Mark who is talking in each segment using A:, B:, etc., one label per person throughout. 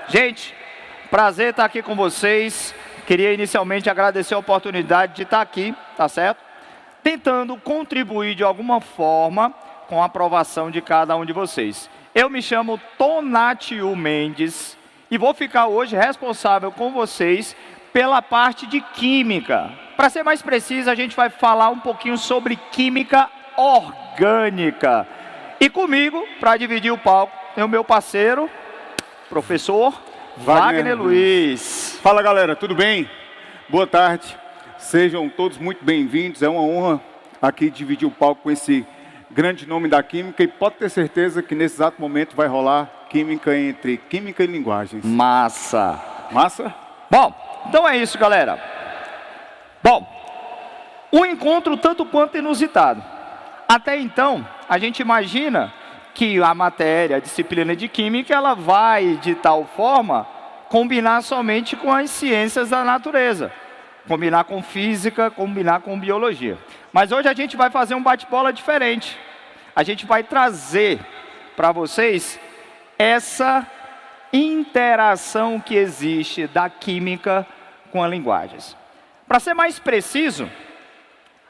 A: Gente, prazer estar aqui com vocês. Queria inicialmente agradecer a oportunidade de estar aqui, tá certo? Tentando contribuir de alguma forma com a aprovação de cada um de vocês. Eu me chamo Tonatiuh Mendes e vou ficar hoje responsável com vocês pela parte de química. Para ser mais preciso, a gente vai falar um pouquinho sobre química orgânica. E comigo, para dividir o palco, tem o meu parceiro, professor Wagner Luiz.
B: Fala, galera, tudo bem? Boa tarde. Sejam todos muito bem-vindos. É uma honra aqui dividir o palco com esse grande nome da química e pode ter certeza que nesse exato momento vai rolar química entre química e linguagens.
A: Massa!
B: Massa?
A: Bom, então é isso, galera. Bom, um encontro tanto quanto inusitado. Até então, a gente imagina que a matéria, a disciplina de química, ela vai, de tal forma, combinar somente com as ciências da natureza. Combinar com física, combinar com biologia. Mas hoje a gente vai fazer um bate-bola diferente. A gente vai trazer para vocês essa interação que existe da química com as linguagens. Para ser mais preciso,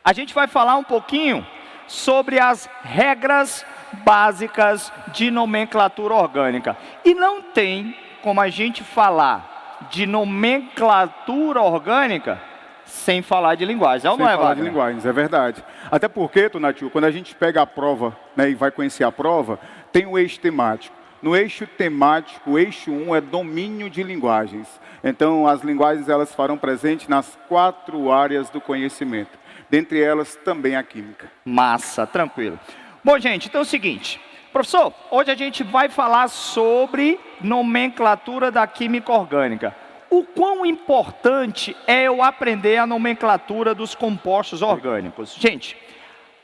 A: a gente vai falar um pouquinho sobre as regras básicas de nomenclatura orgânica. E não tem como a gente falar de nomenclatura orgânica sem falar de linguagem. Não é,
B: Sem falar
A: Wagner?
B: de linguagens, é verdade. Até porque, Tonatiuh, quando a gente pega a prova, né, e vai conhecer a prova, tem um eixo temático. No eixo temático, o eixo 1 é domínio de linguagens. Então, as linguagens elas farão presente nas 4 áreas do conhecimento. Dentre elas, também a química.
A: Massa, tranquilo. Bom, gente, então é o seguinte. Professor, hoje a gente vai falar sobre nomenclatura da química orgânica. O quão importante é eu aprender a nomenclatura dos compostos orgânicos? Gente,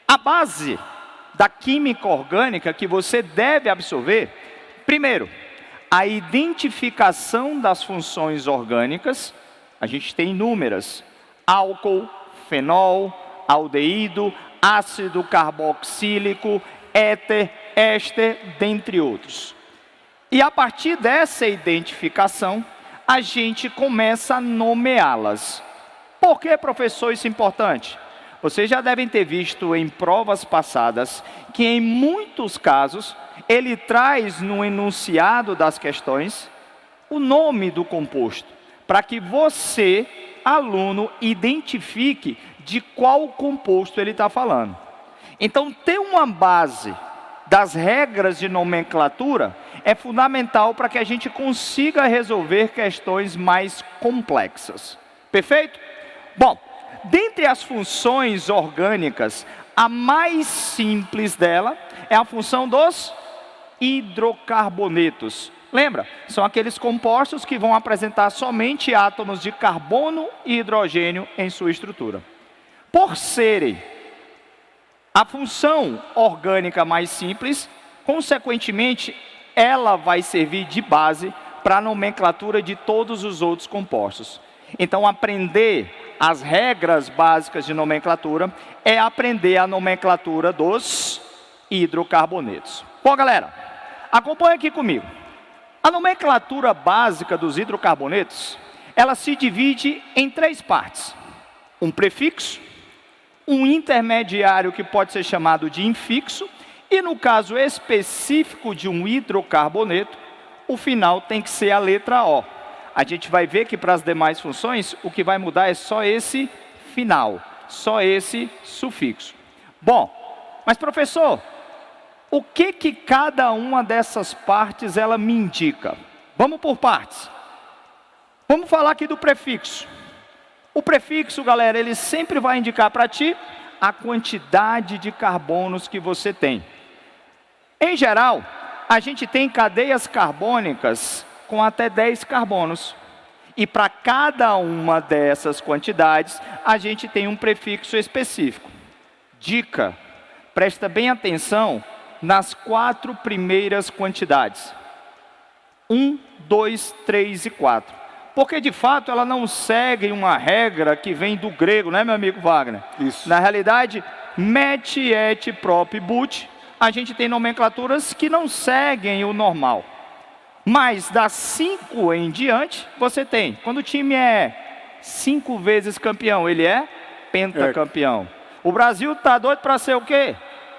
A: a base da química orgânica que você deve absorver, primeiro, a identificação das funções orgânicas. A gente tem inúmeras: álcool, fenol, aldeído, ácido carboxílico, éter, éster, dentre outros. E a partir dessa identificação, a gente começa a nomeá-las. Por que, professor, isso é importante? Vocês já devem ter visto em provas passadas que, em muitos casos, ele traz no enunciado das questões o nome do composto, para que você, aluno, identifique de qual composto ele está falando. Então, ter uma base das regras de nomenclatura é fundamental para que a gente consiga resolver questões mais complexas. Perfeito? Bom, dentre as funções orgânicas, a mais simples dela é a função dos hidrocarbonetos. Lembra? São aqueles compostos que vão apresentar somente átomos de carbono e hidrogênio em sua estrutura. Por serem a função orgânica mais simples, consequentemente, ela vai servir de base para a nomenclatura de todos os outros compostos. Então, aprender as regras básicas de nomenclatura é aprender a nomenclatura dos hidrocarbonetos. Bom, galera, acompanha aqui comigo. A nomenclatura básica dos hidrocarbonetos, ela se divide em 3 partes. Um prefixo, um intermediário que pode ser chamado de infixo, e no caso específico de um hidrocarboneto, o final tem que ser a letra O. A gente vai ver que para as demais funções, o que vai mudar é só esse final, só esse sufixo. Bom, mas professor, o que cada uma dessas partes ela me indica? Vamos por partes. Vamos falar aqui do prefixo. O prefixo, galera, ele sempre vai indicar para ti a quantidade de carbonos que você tem. Em geral, a gente tem cadeias carbônicas com até 10 carbonos. E para cada uma dessas quantidades, a gente tem um prefixo específico. Dica, presta bem atenção nas 4 primeiras quantidades. 1, 2, 3 e 4. Porque, de fato, ela não segue uma regra que vem do grego, né, meu amigo Wagner?
B: Isso.
A: Na realidade, met, et, prop, but, a gente tem nomenclaturas que não seguem o normal. Mas das 5 em diante, você tem. Quando o time é 5 vezes campeão, ele é pentacampeão. O Brasil está doido para ser o quê?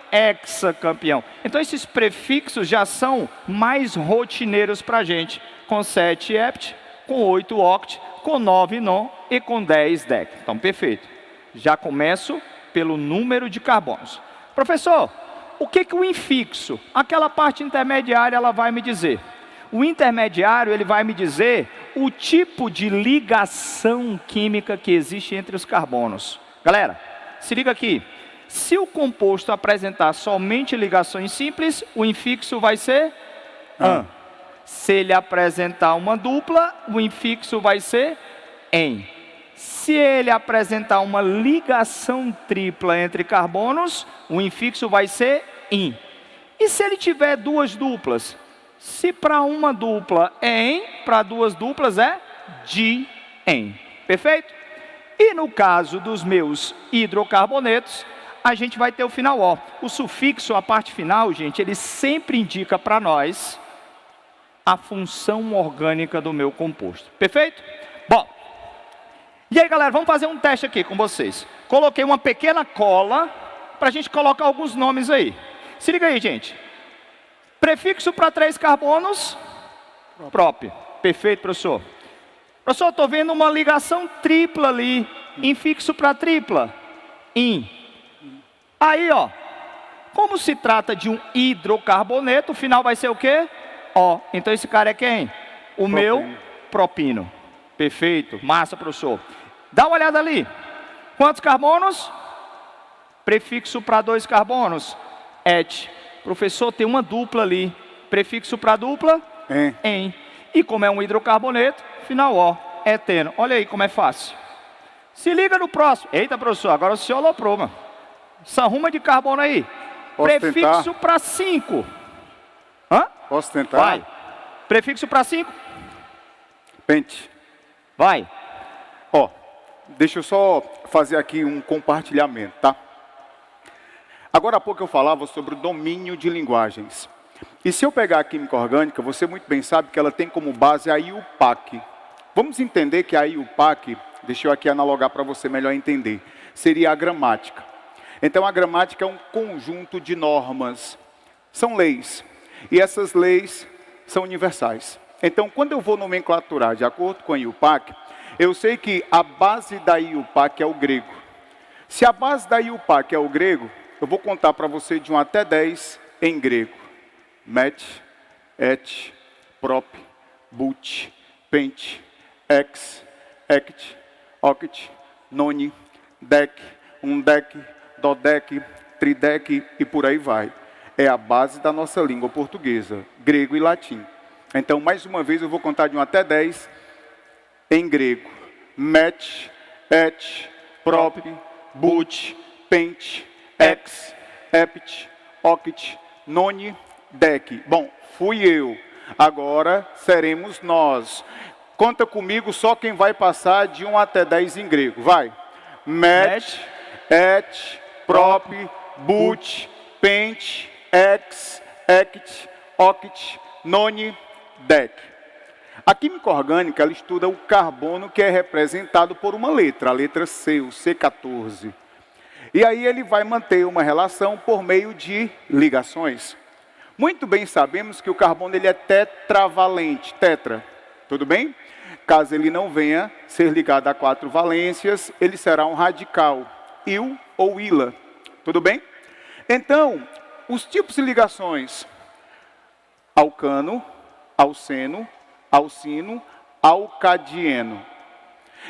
A: Hexacampeão. Então esses prefixos já são mais rotineiros para a gente. Com 7 hept, com 8 oct, com 9 non e com 10 dec. Então perfeito. Já começo pelo número de carbonos. Professor, o que o infixo, aquela parte intermediária, ela vai me dizer? O intermediário, ele vai me dizer o tipo de ligação química que existe entre os carbonos. Galera, se liga aqui. Se o composto apresentar somente ligações simples, o infixo vai ser an. Se ele apresentar uma dupla, o infixo vai ser en. Se ele apresentar uma ligação tripla entre carbonos, o infixo vai ser in. E se ele tiver duas duplas? Se para uma dupla é en, para duas duplas é di-en. Perfeito? E no caso dos meus hidrocarbonetos, a gente vai ter o final O. O sufixo, a parte final, gente, ele sempre indica para nós a função orgânica do meu composto. Perfeito? Bom, e aí, galera, vamos fazer um teste aqui com vocês. Coloquei uma pequena cola para a gente colocar alguns nomes aí. Se liga aí, gente. Prefixo para 3 carbonos, prop. Perfeito, professor. Professor, estou vendo uma ligação tripla ali. Infixo para tripla, in. Aí, ó, como se trata de um hidrocarboneto, o final vai ser o quê? Ó, então esse cara é quem? O meu propino. Perfeito, massa, professor. Dá uma olhada ali. Quantos carbonos? Prefixo para 2 carbonos, et. Professor, tem uma dupla ali. Prefixo para dupla, en. E como é um hidrocarboneto, final O, eteno. Olha aí como é fácil. Se liga no próximo. Eita, professor, agora o senhor aloprou, mano. Essa ruma de carbono aí.
B: Posso
A: Prefixo para 5. Hã?
B: Posso tentar?
A: Vai. Prefixo para 5.
B: Pente.
A: Vai.
B: Ó, deixa eu só fazer aqui um compartilhamento, tá? Agora há pouco eu falava sobre o domínio de linguagens. E se eu pegar a química orgânica, você muito bem sabe que ela tem como base a IUPAC. Vamos entender que a IUPAC, deixa eu aqui analogar para você melhor entender, seria a gramática. Então a gramática é um conjunto de normas, são leis, e essas leis são universais. Então quando eu vou nomenclaturar de acordo com a IUPAC, eu sei que a base da IUPAC é o grego. Se a base da IUPAC é o grego, eu vou contar para você de 1 até 10 em grego. Met, et, prop, but, pent, ex, ect, oct, noni, dec, undec, dodec, tridec e por aí vai. É a base da nossa língua portuguesa, grego e latim. Então, mais uma vez, eu vou contar de 1 até 10 em grego. Met, et, prop, but, pent, ex, ept, oct, noni, dec. Bom, fui eu. Agora seremos nós. Conta comigo só quem vai passar de 1 até 10 em grego. Vai. Met, et, prop, but, pent, ex, ect, oct, noni, dec. A química orgânica, ela estuda o carbono que é representado por uma letra, a letra C, o C14. E aí ele vai manter uma relação por meio de ligações. Muito bem sabemos que o carbono ele é tetravalente, tetra, tudo bem? Caso ele não venha ser ligado a 4 valências, ele será um radical, il ou ila, tudo bem? Então, os tipos de ligações, alcano, alceno, alcino, alcadieno.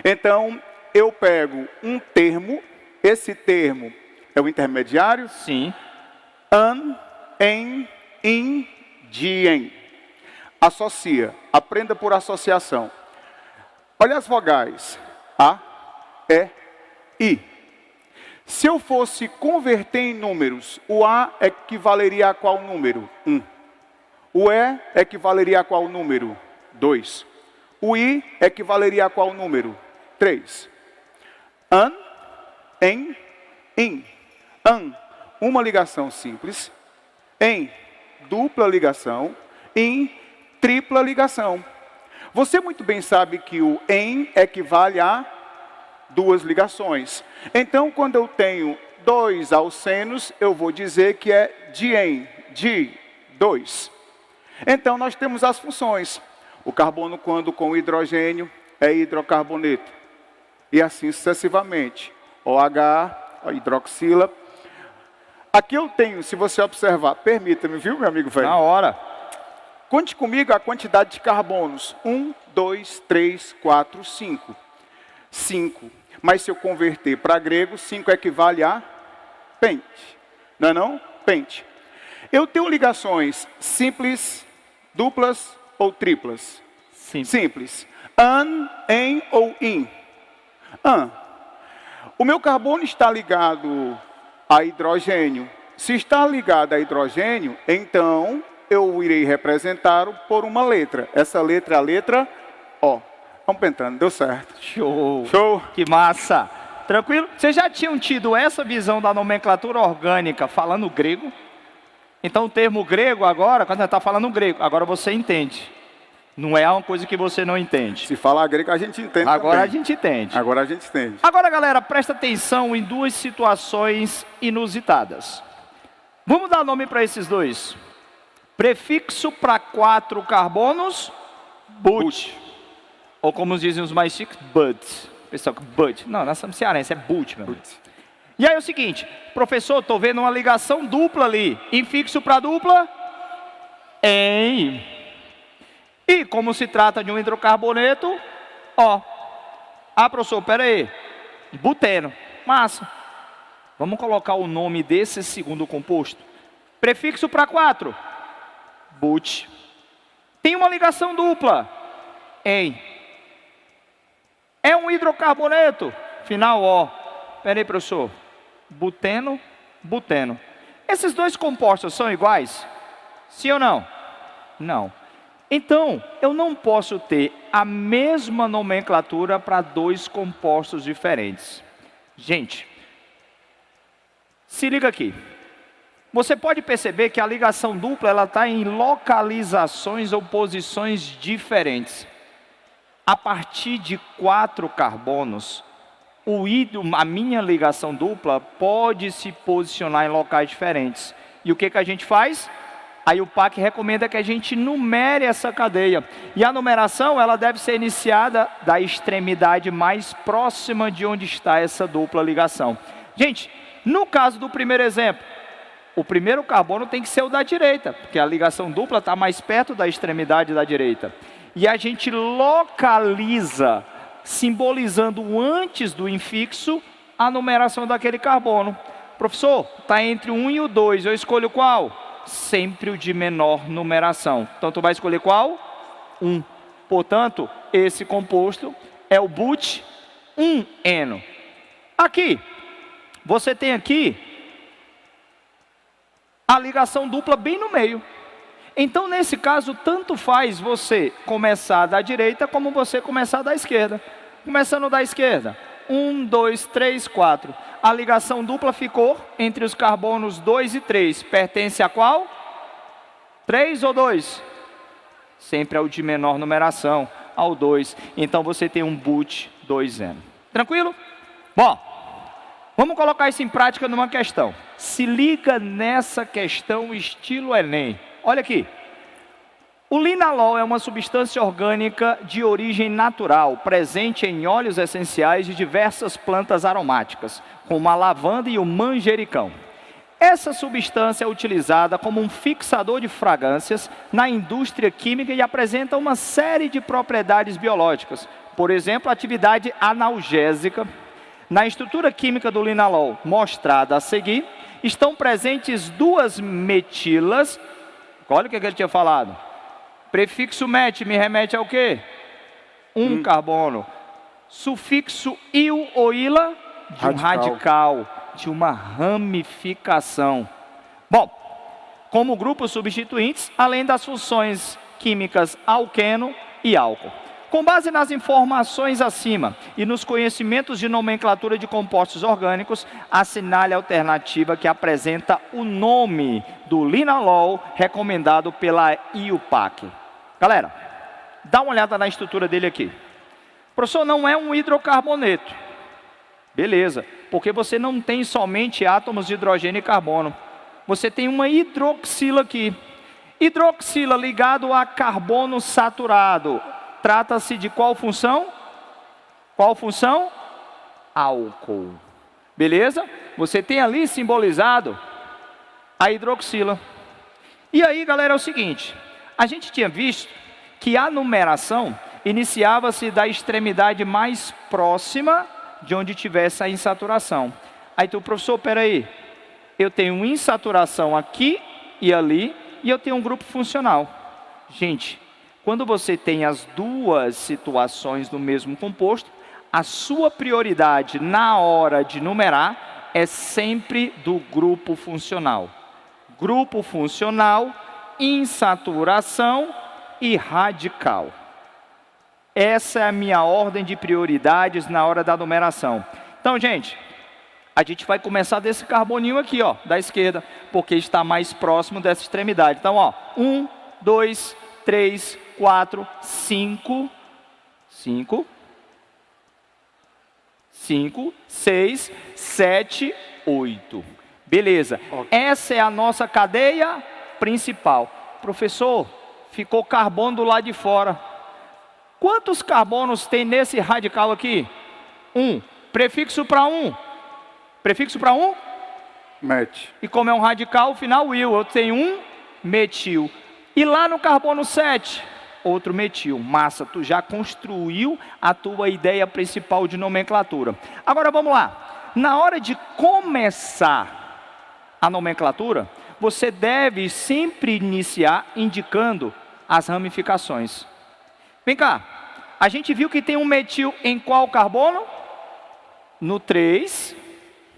B: Então, eu pego um termo, esse termo é o intermediário?
A: Sim.
B: An, en, in, dien. Associa, aprenda por associação. Olha as vogais, A, E, I. Se eu fosse converter em números, o A equivaleria a qual número? 1. O E equivaleria a qual número? 2. O I equivaleria a qual número? 3. An, en, in. An, uma ligação simples. En, dupla ligação. In, tripla ligação. Você muito bem sabe que o em equivale a duas ligações. Então, quando eu tenho 2 alcenos, eu vou dizer que é dien, de 2. Então, nós temos as funções. O carbono, quando com hidrogênio, é hidrocarboneto. E assim sucessivamente. OH, a hidroxila. Aqui eu tenho, se você observar, permita-me, viu, meu amigo velho?
A: Na hora.
B: Conte comigo a quantidade de carbonos. 1, 2, 3, 4, 5. 5. Mas se eu converter para grego, 5 equivale a pente. Não é não? Pente. Eu tenho ligações simples, duplas ou triplas?
A: Sim.
B: Simples. An, em ou in? An. O meu carbono está ligado a hidrogênio. Se está ligado a hidrogênio, então eu irei representá-lo por uma letra. Essa letra é a letra O. Vamos pensando, deu certo.
A: Show.
B: Show.
A: Que massa. Tranquilo? Vocês já tinham tido essa visão da nomenclatura orgânica falando grego? Então o termo grego agora, quando você está falando grego, agora você entende. Não é uma coisa que você não entende.
B: Se falar grego, a gente entende
A: Agora
B: também.
A: a gente entende.
B: Agora a gente entende.
A: Agora, galera, presta atenção em duas situações inusitadas. Vamos dar nome para esses dois. Prefixo para 4 carbonos, but. Ou como dizem os mais chiques, but. Pessoal, but. Não, nós somos cearenses, é but, meu amigo. E aí é o seguinte, professor, estou vendo uma ligação dupla ali. Infixo para dupla, em. E como se trata de um hidrocarboneto, ó. Ah, professor, pera aí. Buteno. Massa. Vamos colocar o nome desse segundo composto. Prefixo para 4. But. Tem uma ligação dupla. Em. É um hidrocarboneto. Final O. Pera aí, professor. Buteno, buteno. Esses dois compostos são iguais? Sim ou não? Não. Então, eu não posso ter a mesma nomenclatura para 2 compostos diferentes. Gente, se liga aqui. Você pode perceber que a ligação dupla ela está em localizações ou posições diferentes. A partir de 4 carbonos, a minha ligação dupla pode se posicionar em locais diferentes. E o que a gente faz? A IUPAC recomenda que a gente numere essa cadeia. E a numeração ela deve ser iniciada da extremidade mais próxima de onde está essa dupla ligação. Gente, no caso do primeiro exemplo, o primeiro carbono tem que ser o da direita, porque a ligação dupla está mais perto da extremidade da direita. E a gente localiza, simbolizando antes do infixo, a numeração daquele carbono. Professor, está entre o 1 e o 2, eu escolho qual? Sempre o de menor numeração. Então, tu vai escolher qual? 1. Portanto, esse composto é o but-1-eno. Aqui, você tem aqui a ligação dupla bem no meio. Então, nesse caso, tanto faz você começar da direita como você começar da esquerda. Começando da esquerda. 1, 2, 3, 4. A ligação dupla ficou entre os carbonos 2 e 3. Pertence a qual? 3 ou 2? Sempre ao de menor numeração, ao 2. Então você tem um but-2-eno. Tranquilo? Bom, vamos colocar isso em prática numa questão. Se liga nessa questão estilo Enem. Olha aqui. O linalol é uma substância orgânica de origem natural, presente em óleos essenciais de diversas plantas aromáticas, como a lavanda e o manjericão. Essa substância é utilizada como um fixador de fragrâncias na indústria química e apresenta uma série de propriedades biológicas. Por exemplo, a atividade analgésica. Na estrutura química do linalol, mostrada a seguir, estão presentes 2 metilas. Olha o que ele tinha falado. Prefixo met me remete ao quê? Um carbono. Sufixo il ou ila, de um radical, de uma ramificação. Bom, como grupos substituintes, além das funções químicas alqueno e álcool. Com base nas informações acima e nos conhecimentos de nomenclatura de compostos orgânicos, assinale a alternativa que apresenta o nome do linalol recomendado pela IUPAC. Galera, dá uma olhada na estrutura dele aqui. Professor, não é um hidrocarboneto. Beleza, porque você não tem somente átomos de hidrogênio e carbono. Você tem uma hidroxila aqui. Hidroxila ligado a carbono saturado. Trata-se de qual função? Qual função? Álcool. Beleza? Você tem ali simbolizado a hidroxila. E aí, galera, é o seguinte. A gente tinha visto que a numeração iniciava-se da extremidade mais próxima de onde tivesse a insaturação. Aí tu, professor, peraí. Eu tenho uma insaturação aqui e ali, e eu tenho um grupo funcional. Gente, quando você tem as duas situações no mesmo composto, a sua prioridade na hora de numerar é sempre do grupo funcional. Grupo funcional, insaturação e radical. Essa é a minha ordem de prioridades na hora da numeração. Então, gente, a gente vai começar desse carboninho aqui, ó, da esquerda, porque está mais próximo dessa extremidade. Então, ó, 1, 2, 3, 4, 5, 6, 7, 8. Beleza. Essa é a nossa cadeia principal. Professor, ficou carbono do lado de fora. Quantos carbonos tem nesse radical aqui? 1. Prefixo para 1. Prefixo para 1?
B: Met.
A: E como é um radical, final will. Eu tenho um metil. E lá no carbono 7, outro metil. Massa, tu já construiu a tua ideia principal de nomenclatura. Agora vamos lá. Na hora de começar a nomenclatura, você deve sempre iniciar indicando as ramificações. Vem cá, a gente viu que tem um metil em qual carbono? No 3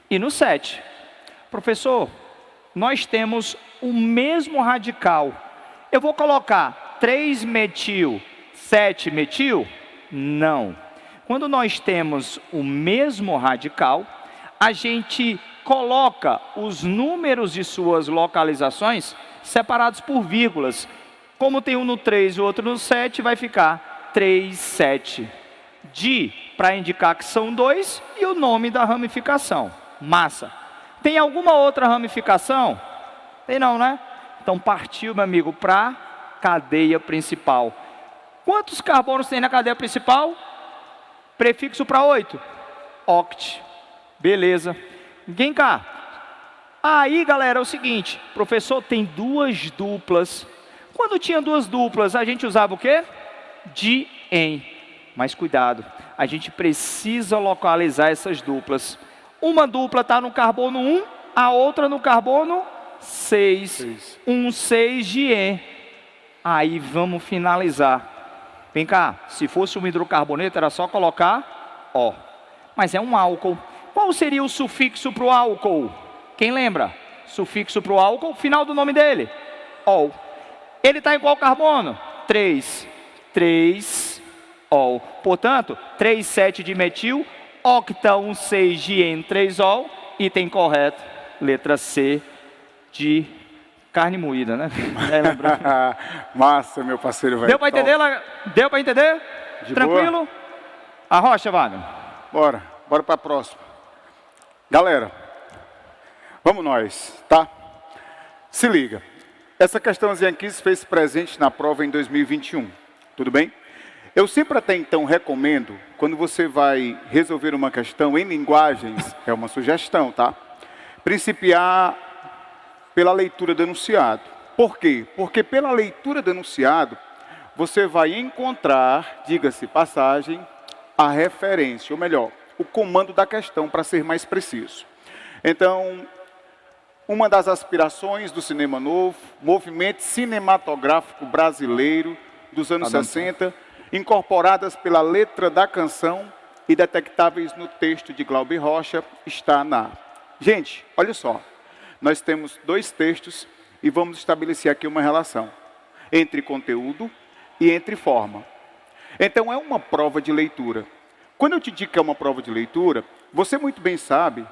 A: e no 7. Professor, nós temos o mesmo radical. Eu vou colocar 3 metil, 7 metil? Não. Quando nós temos o mesmo radical, a gente coloca os números de suas localizações separados por vírgulas. Como tem um no 3 e o outro no 7, vai ficar 3, 7. Di, para indicar que são 2, e o nome da ramificação. Massa. Tem alguma outra ramificação? Tem não, né? Então partiu, meu amigo, para a cadeia principal. Quantos carbonos tem na cadeia principal? Prefixo para 8. Oct. Beleza. Vem cá. Aí, galera, é o seguinte. Professor, tem duas duplas. Quando tinha duas duplas, a gente usava o quê? De em. Mas cuidado, a gente precisa localizar essas duplas. Uma dupla está no carbono 1, a outra no carbono 6. 1, 6 de en. Aí vamos finalizar. Vem cá, se fosse um hidrocarboneto era só colocar O. Mas é um álcool. Qual seria o sufixo para o álcool? Quem lembra? Sufixo para o álcool, final do nome dele? Ol. Ele está em qual carbono? 3. 3, ol. Portanto, 3, 7 de metil, octa 1, 6 de en, 3 ol. Item correto, letra C de carne moída, né?
B: Massa, meu parceiro, velho.
A: Deu para entender? Deu para entender?
B: De
A: Tranquilo?
B: boa?
A: Arrocha, Wagner.
B: Bora para a próxima. Galera, vamos nós, tá? Se liga. Essa questãozinha aqui se fez presente na prova em 2021, tudo bem? Eu sempre até então recomendo, quando você vai resolver uma questão em linguagens, é uma sugestão, tá? Principiar pela leitura do enunciado. Por quê? Porque pela leitura do enunciado, você vai encontrar, diga-se passagem, a referência, ou melhor, o comando da questão, para ser mais preciso. Então, uma das aspirações do cinema novo, movimento cinematográfico brasileiro dos anos 60, incorporadas pela letra da canção e detectáveis no texto de Glauber Rocha, está na... Gente, olha só, nós temos dois textos e vamos estabelecer aqui uma relação entre conteúdo e entre forma. Então, é uma prova de leitura. Quando eu te digo que é uma prova de leitura, você muito bem sabe...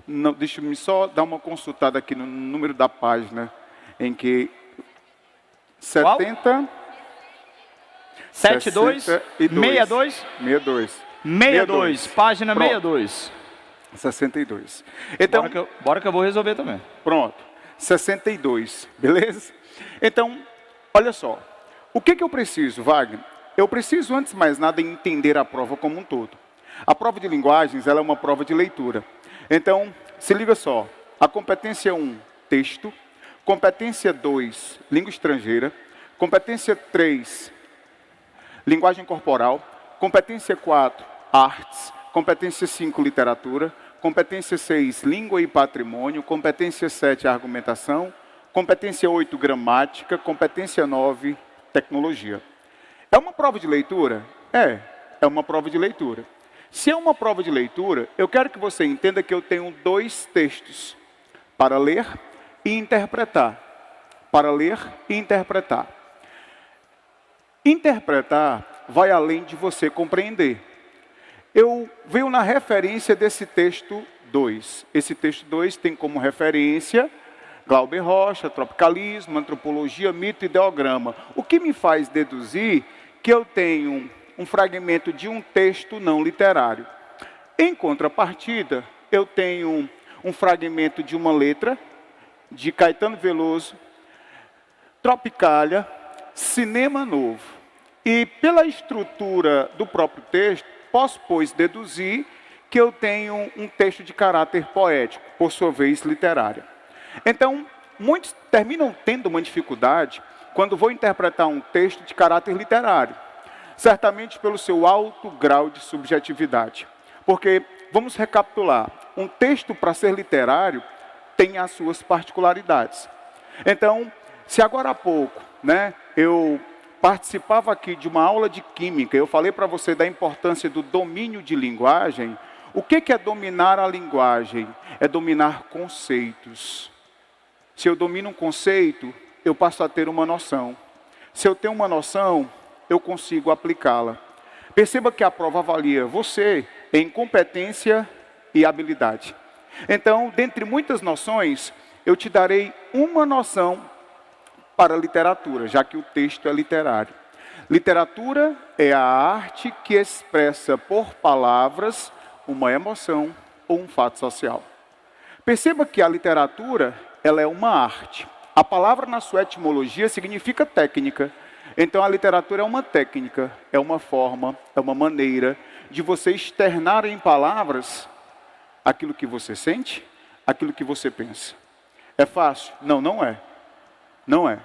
B: Não, deixa-me só dar uma consultada aqui no número da página em que
A: Qual?
B: 70...
A: 72? 62?
B: 62.
A: 62, página
B: Pronto.
A: 62.
B: 62. Então,
A: Bora que eu vou resolver também.
B: pronto. 62, beleza? Então, olha só. O que eu preciso, Wagner? Eu preciso, antes de mais nada, entender a prova como um todo. A prova de linguagens, ela é uma prova de leitura. Então, se liga só. A competência 1, texto. Competência 2, língua estrangeira. Competência 3, linguagem corporal. Competência 4, artes. Competência 5, literatura. Competência 6, língua e patrimônio. Competência 7, argumentação. Competência 8, gramática. Competência 9, tecnologia. É uma prova de leitura? É uma prova de leitura. Se é uma prova de leitura, eu quero que você entenda que eu tenho 2 textos para ler e interpretar. Para ler e interpretar. Interpretar vai além de você compreender. Eu venho na referência desse texto 2. Esse texto 2 tem como referência Glauber Rocha, tropicalismo, antropologia, mito e ideograma. O que me faz deduzir que eu tenho um fragmento de um texto não literário. Em contrapartida, eu tenho um fragmento de uma letra de Caetano Veloso, Tropicália, Cinema Novo. E pela estrutura do próprio texto, posso, pois, deduzir que eu tenho um texto de caráter poético, por sua vez literário. Então, muitos terminam tendo uma dificuldade quando vou interpretar um texto de caráter literário, certamente pelo seu alto grau de subjetividade. Porque, vamos recapitular, um texto para ser literário tem as suas particularidades. Então, se agora há pouco, eu participava aqui de uma aula de química, eu falei para você da importância do domínio de linguagem. O que é dominar a linguagem? É dominar conceitos. Se eu domino um conceito, eu passo a ter uma noção. Se eu tenho uma noção, eu consigo aplicá-la. Perceba que a prova avalia você em competência e habilidade. Então, dentre muitas noções, eu te darei uma noção para a literatura, já que o texto é literário. Literatura é a arte que expressa por palavras uma emoção ou um fato social. Perceba que a literatura, ela é uma arte. A palavra, na sua etimologia, significa técnica. Então, a literatura é uma técnica, é uma forma, é uma maneira de você externar em palavras aquilo que você sente, aquilo que você pensa. É fácil? Não, não é. Não é.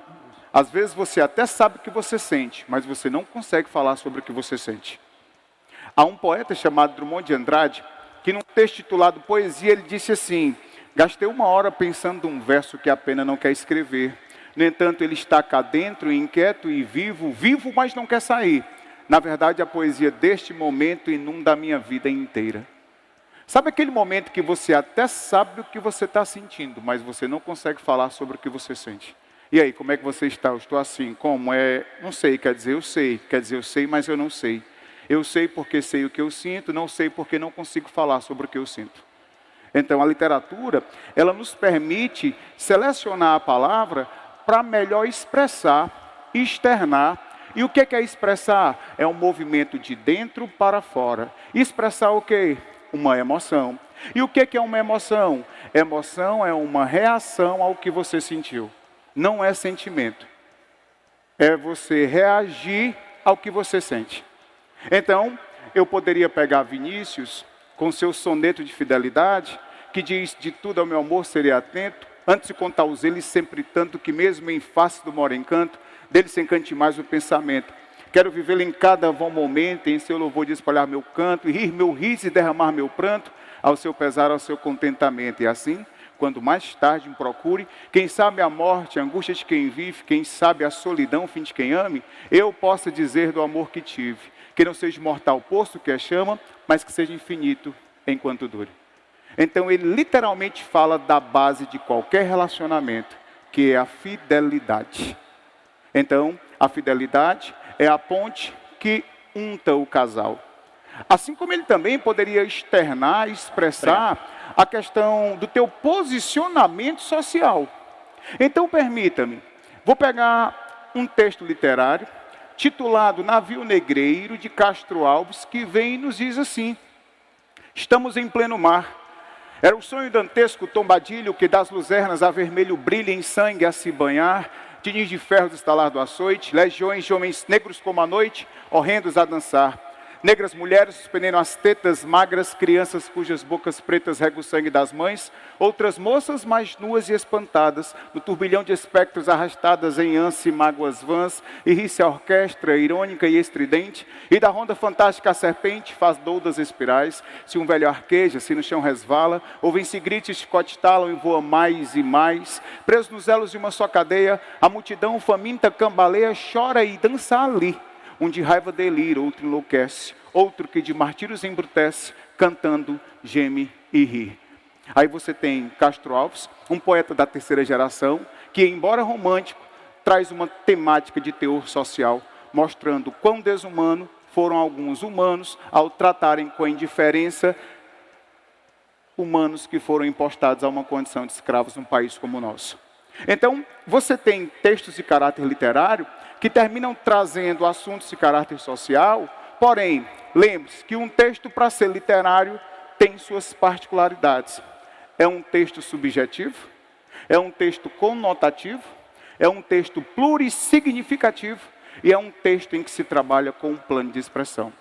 B: Às vezes você até sabe o que você sente, mas você não consegue falar sobre o que você sente. Há um poeta chamado Drummond de Andrade, que num texto titulado Poesia, ele disse assim: gastei 1 hora pensando um verso que a pena não quer escrever. No entanto, ele está cá dentro, inquieto e vivo, vivo, mas não quer sair. Na verdade, a poesia deste momento inunda a minha vida inteira. Sabe aquele momento que você até sabe o que você está sentindo, mas você não consegue falar sobre o que você sente? E aí, como é que você está? Eu estou assim, como? Não sei, quer dizer, eu sei. Quer dizer, eu sei, mas eu não sei. Eu sei porque sei o que eu sinto, não sei porque não consigo falar sobre o que eu sinto. Então, a literatura, ela nos permite selecionar a palavra para melhor expressar, externar. E o que é expressar? É um movimento de dentro para fora. Expressar o quê? Uma emoção. E o que é uma emoção? Emoção é uma reação ao que você sentiu. Não é sentimento. É você reagir ao que você sente. Então, eu poderia pegar Vinícius com seu soneto de fidelidade, que diz: de tudo ao meu amor serei atento, antes de contar os eles sempre tanto, que mesmo em face do maior encanto, dele se encante mais o pensamento. Quero vivê-lo em cada bom momento, em seu louvor de espalhar meu canto, e rir meu riso e derramar meu pranto, ao seu pesar, ao seu contentamento. E assim, quando mais tarde me procure, quem sabe a morte, a angústia de quem vive, quem sabe a solidão, o fim de quem ame, eu possa dizer do amor que tive, que não seja mortal posto que a chama, mas que seja infinito enquanto dure. Então ele literalmente fala da base de qualquer relacionamento, que é a fidelidade. Então, a fidelidade é a ponte que unta o casal. Assim como ele também poderia externar, expressar a questão do teu posicionamento social. Então, permita-me, vou pegar um texto literário titulado Navio Negreiro, de Castro Alves, que vem e nos diz assim: estamos em pleno mar. Era o sonho dantesco tombadilho que das luzernas a vermelho brilha em sangue a se banhar, de ninhos de ferros estalar do açoite, legiões de homens negros como a noite, horrendos a dançar. Negras mulheres suspendendo as tetas, magras crianças cujas bocas pretas regam o sangue das mães, outras moças mais nuas e espantadas, no turbilhão de espectros arrastadas em ânsia e mágoas vãs, e ri-se a orquestra, irônica e estridente, e da ronda fantástica a serpente faz doudas espirais, se um velho arqueja, se no chão resvala, ouvem-se gritos, chicote estalam e voa mais e mais, preso nos elos de uma só cadeia, a multidão faminta cambaleia, chora e dança ali. Um de raiva delira, outro enlouquece, outro que de martírios embrutece, cantando, geme e ri. Aí você tem Castro Alves, um poeta da terceira geração, que, embora romântico, traz uma temática de teor social, mostrando quão desumano foram alguns humanos ao tratarem com indiferença humanos que foram impostados a uma condição de escravos num país como o nosso. Então, você tem textos de caráter literário que terminam trazendo assuntos de caráter social, porém, lembre-se que um texto, para ser literário, tem suas particularidades. É um texto subjetivo, é um texto conotativo, é um texto plurissignificativo e é um texto em que se trabalha com um plano de expressão.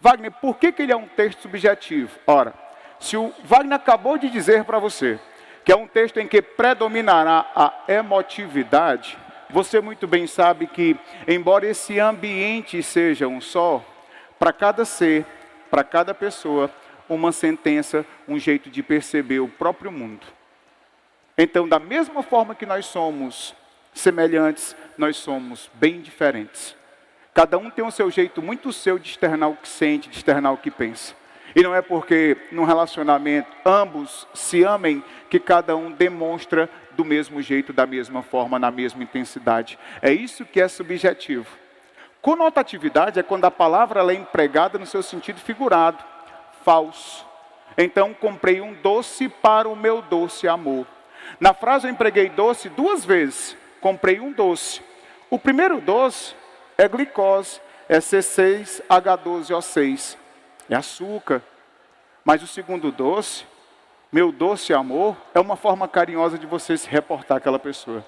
B: Wagner, por que ele é um texto subjetivo? Ora, se o Wagner acabou de dizer para você que é um texto em que predominará a emotividade, você muito bem sabe que, embora esse ambiente seja um só, para cada ser, para cada pessoa, uma sentença, um jeito de perceber o próprio mundo. Então, da mesma forma que nós somos semelhantes, nós somos bem diferentes. Cada um tem o seu jeito muito seu de externar o que sente, de externar o que pensa. E não é porque, num relacionamento, ambos se amem, que cada um demonstra do mesmo jeito, da mesma forma, na mesma intensidade. É isso que é subjetivo. Conotatividade é quando a palavra ela é empregada no seu sentido figurado, falso. Então, comprei um doce para o meu doce amor. Na frase eu empreguei doce 2 vezes. Comprei um doce. O primeiro doce é glicose, é C6H12O6. É açúcar. Mas o segundo doce, meu doce amor, é uma forma carinhosa de você se reportar àquela pessoa.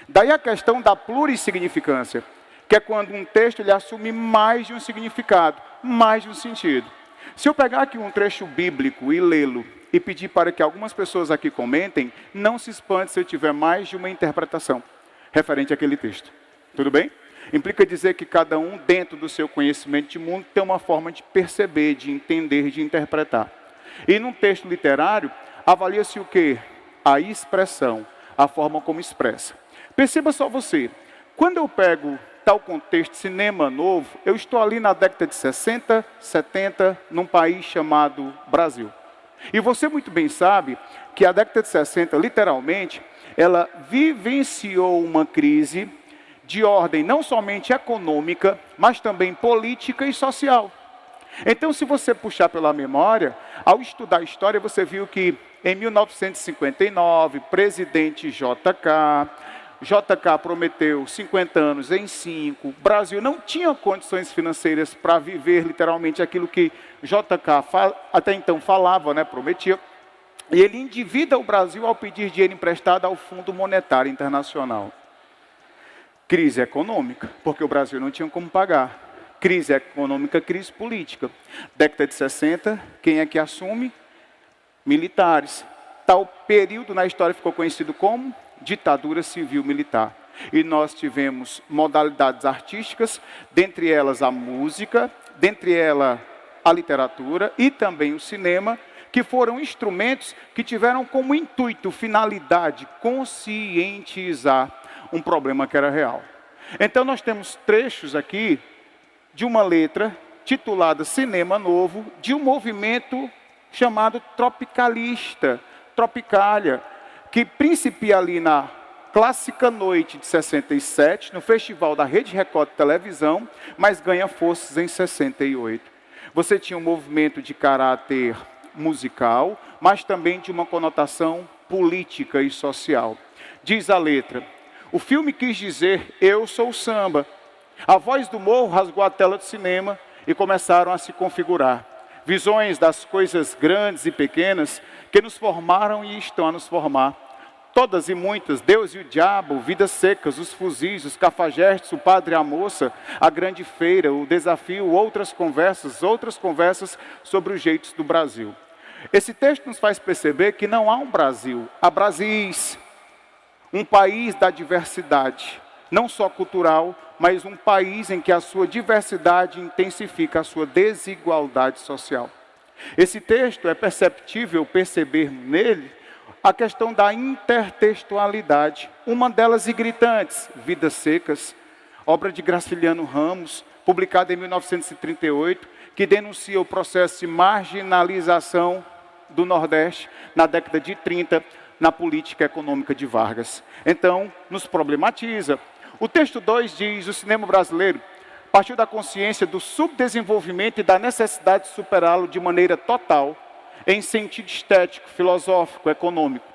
B: Daí a questão da plurissignificância, que é quando um texto ele assume mais de um significado, mais de um sentido. Se eu pegar aqui um trecho bíblico e lê-lo, e pedir para que algumas pessoas aqui comentem, não se espante se eu tiver mais de uma interpretação referente àquele texto. Tudo bem? Implica dizer que cada um, dentro do seu conhecimento de mundo, tem uma forma de perceber, de entender, de interpretar. E num texto literário, avalia-se o quê? A expressão, a forma como expressa. Perceba só você, quando eu pego tal contexto, cinema novo, eu estou ali na década de 60, 70, num país chamado Brasil. E você muito bem sabe que a década de 60, literalmente, ela vivenciou uma crise de ordem não somente econômica, mas também política e social. Então, se você puxar pela memória, ao estudar a história, você viu que em 1959, presidente JK prometeu 50 anos em 5, o Brasil não tinha condições financeiras para viver literalmente aquilo que JK até então falava, prometia, e ele endivida o Brasil ao pedir dinheiro emprestado ao Fundo Monetário Internacional. Crise econômica, porque o Brasil não tinha como pagar. Crise econômica, crise política. Década de 60, quem é que assume? Militares. Tal período na história ficou conhecido como ditadura civil-militar. E nós tivemos modalidades artísticas, dentre elas a música, dentre elas a literatura e também o cinema, que foram instrumentos que tiveram como intuito, finalidade, conscientizar um problema que era real. Então nós temos trechos aqui de uma letra titulada Cinema Novo, de um movimento chamado tropicalista, Tropicália, que principia ali na clássica noite de 67, no festival da Rede Record de televisão, mas ganha forças em 68. Você tinha um movimento de caráter musical, mas também de uma conotação política e social. Diz a letra: O filme quis dizer, eu sou o samba. A voz do morro rasgou a tela do cinema e começaram a se configurar. Visões das coisas grandes e pequenas que nos formaram e estão a nos formar. Todas e muitas, Deus e o diabo, vidas secas, os fuzis, os cafajestes, o padre e a moça, a grande feira, o desafio, outras conversas sobre os jeitos do Brasil. Esse texto nos faz perceber que não há um Brasil, há Brasis, um país da diversidade, não só cultural, mas um país em que a sua diversidade intensifica a sua desigualdade social. Esse texto é perceptível perceber nele a questão da intertextualidade, uma delas e gritantes, Vidas Secas, obra de Graciliano Ramos, publicada em 1938, que denuncia o processo de marginalização do Nordeste na década de 30, na política econômica de Vargas. Então, nos problematiza. O texto 2 diz, o cinema brasileiro partiu da consciência do subdesenvolvimento e da necessidade de superá-lo de maneira total, em sentido estético, filosófico, econômico.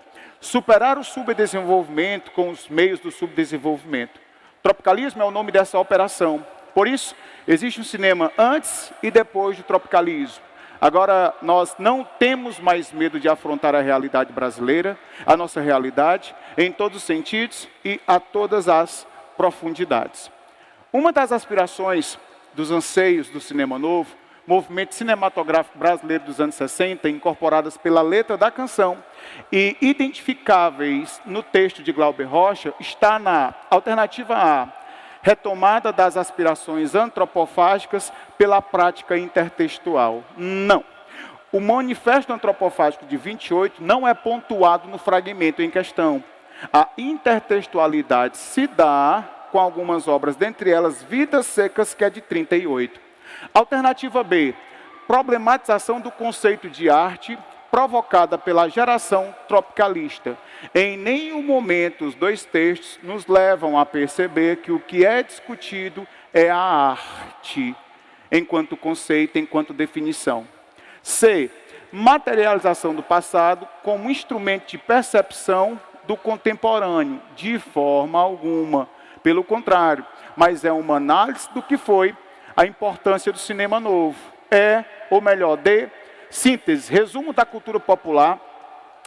B: Superar o subdesenvolvimento com os meios do subdesenvolvimento. Tropicalismo é o nome dessa operação. Por isso, existe um cinema antes e depois do tropicalismo. Agora, nós não temos mais medo de afrontar a realidade brasileira, a nossa realidade, em todos os sentidos e a todas as profundidades. Uma das aspirações, dos anseios do cinema novo, movimento cinematográfico brasileiro dos anos 60, incorporadas pela letra da canção e identificáveis no texto de Glauber Rocha, está na alternativa A, retomada das aspirações antropofágicas pela prática intertextual. Não. O manifesto antropofágico de 28 não é pontuado no fragmento em questão. A intertextualidade se dá com algumas obras, dentre elas Vidas Secas, que é de 38. Alternativa B, problematização do conceito de arte provocada pela geração tropicalista. Em nenhum momento os dois textos nos levam a perceber que o que é discutido é a arte, enquanto conceito, enquanto definição. C, materialização do passado como instrumento de percepção do contemporâneo, de forma alguma. Pelo contrário, mas é uma análise do que foi a importância do cinema novo. Ou melhor, D, síntese, resumo da cultura popular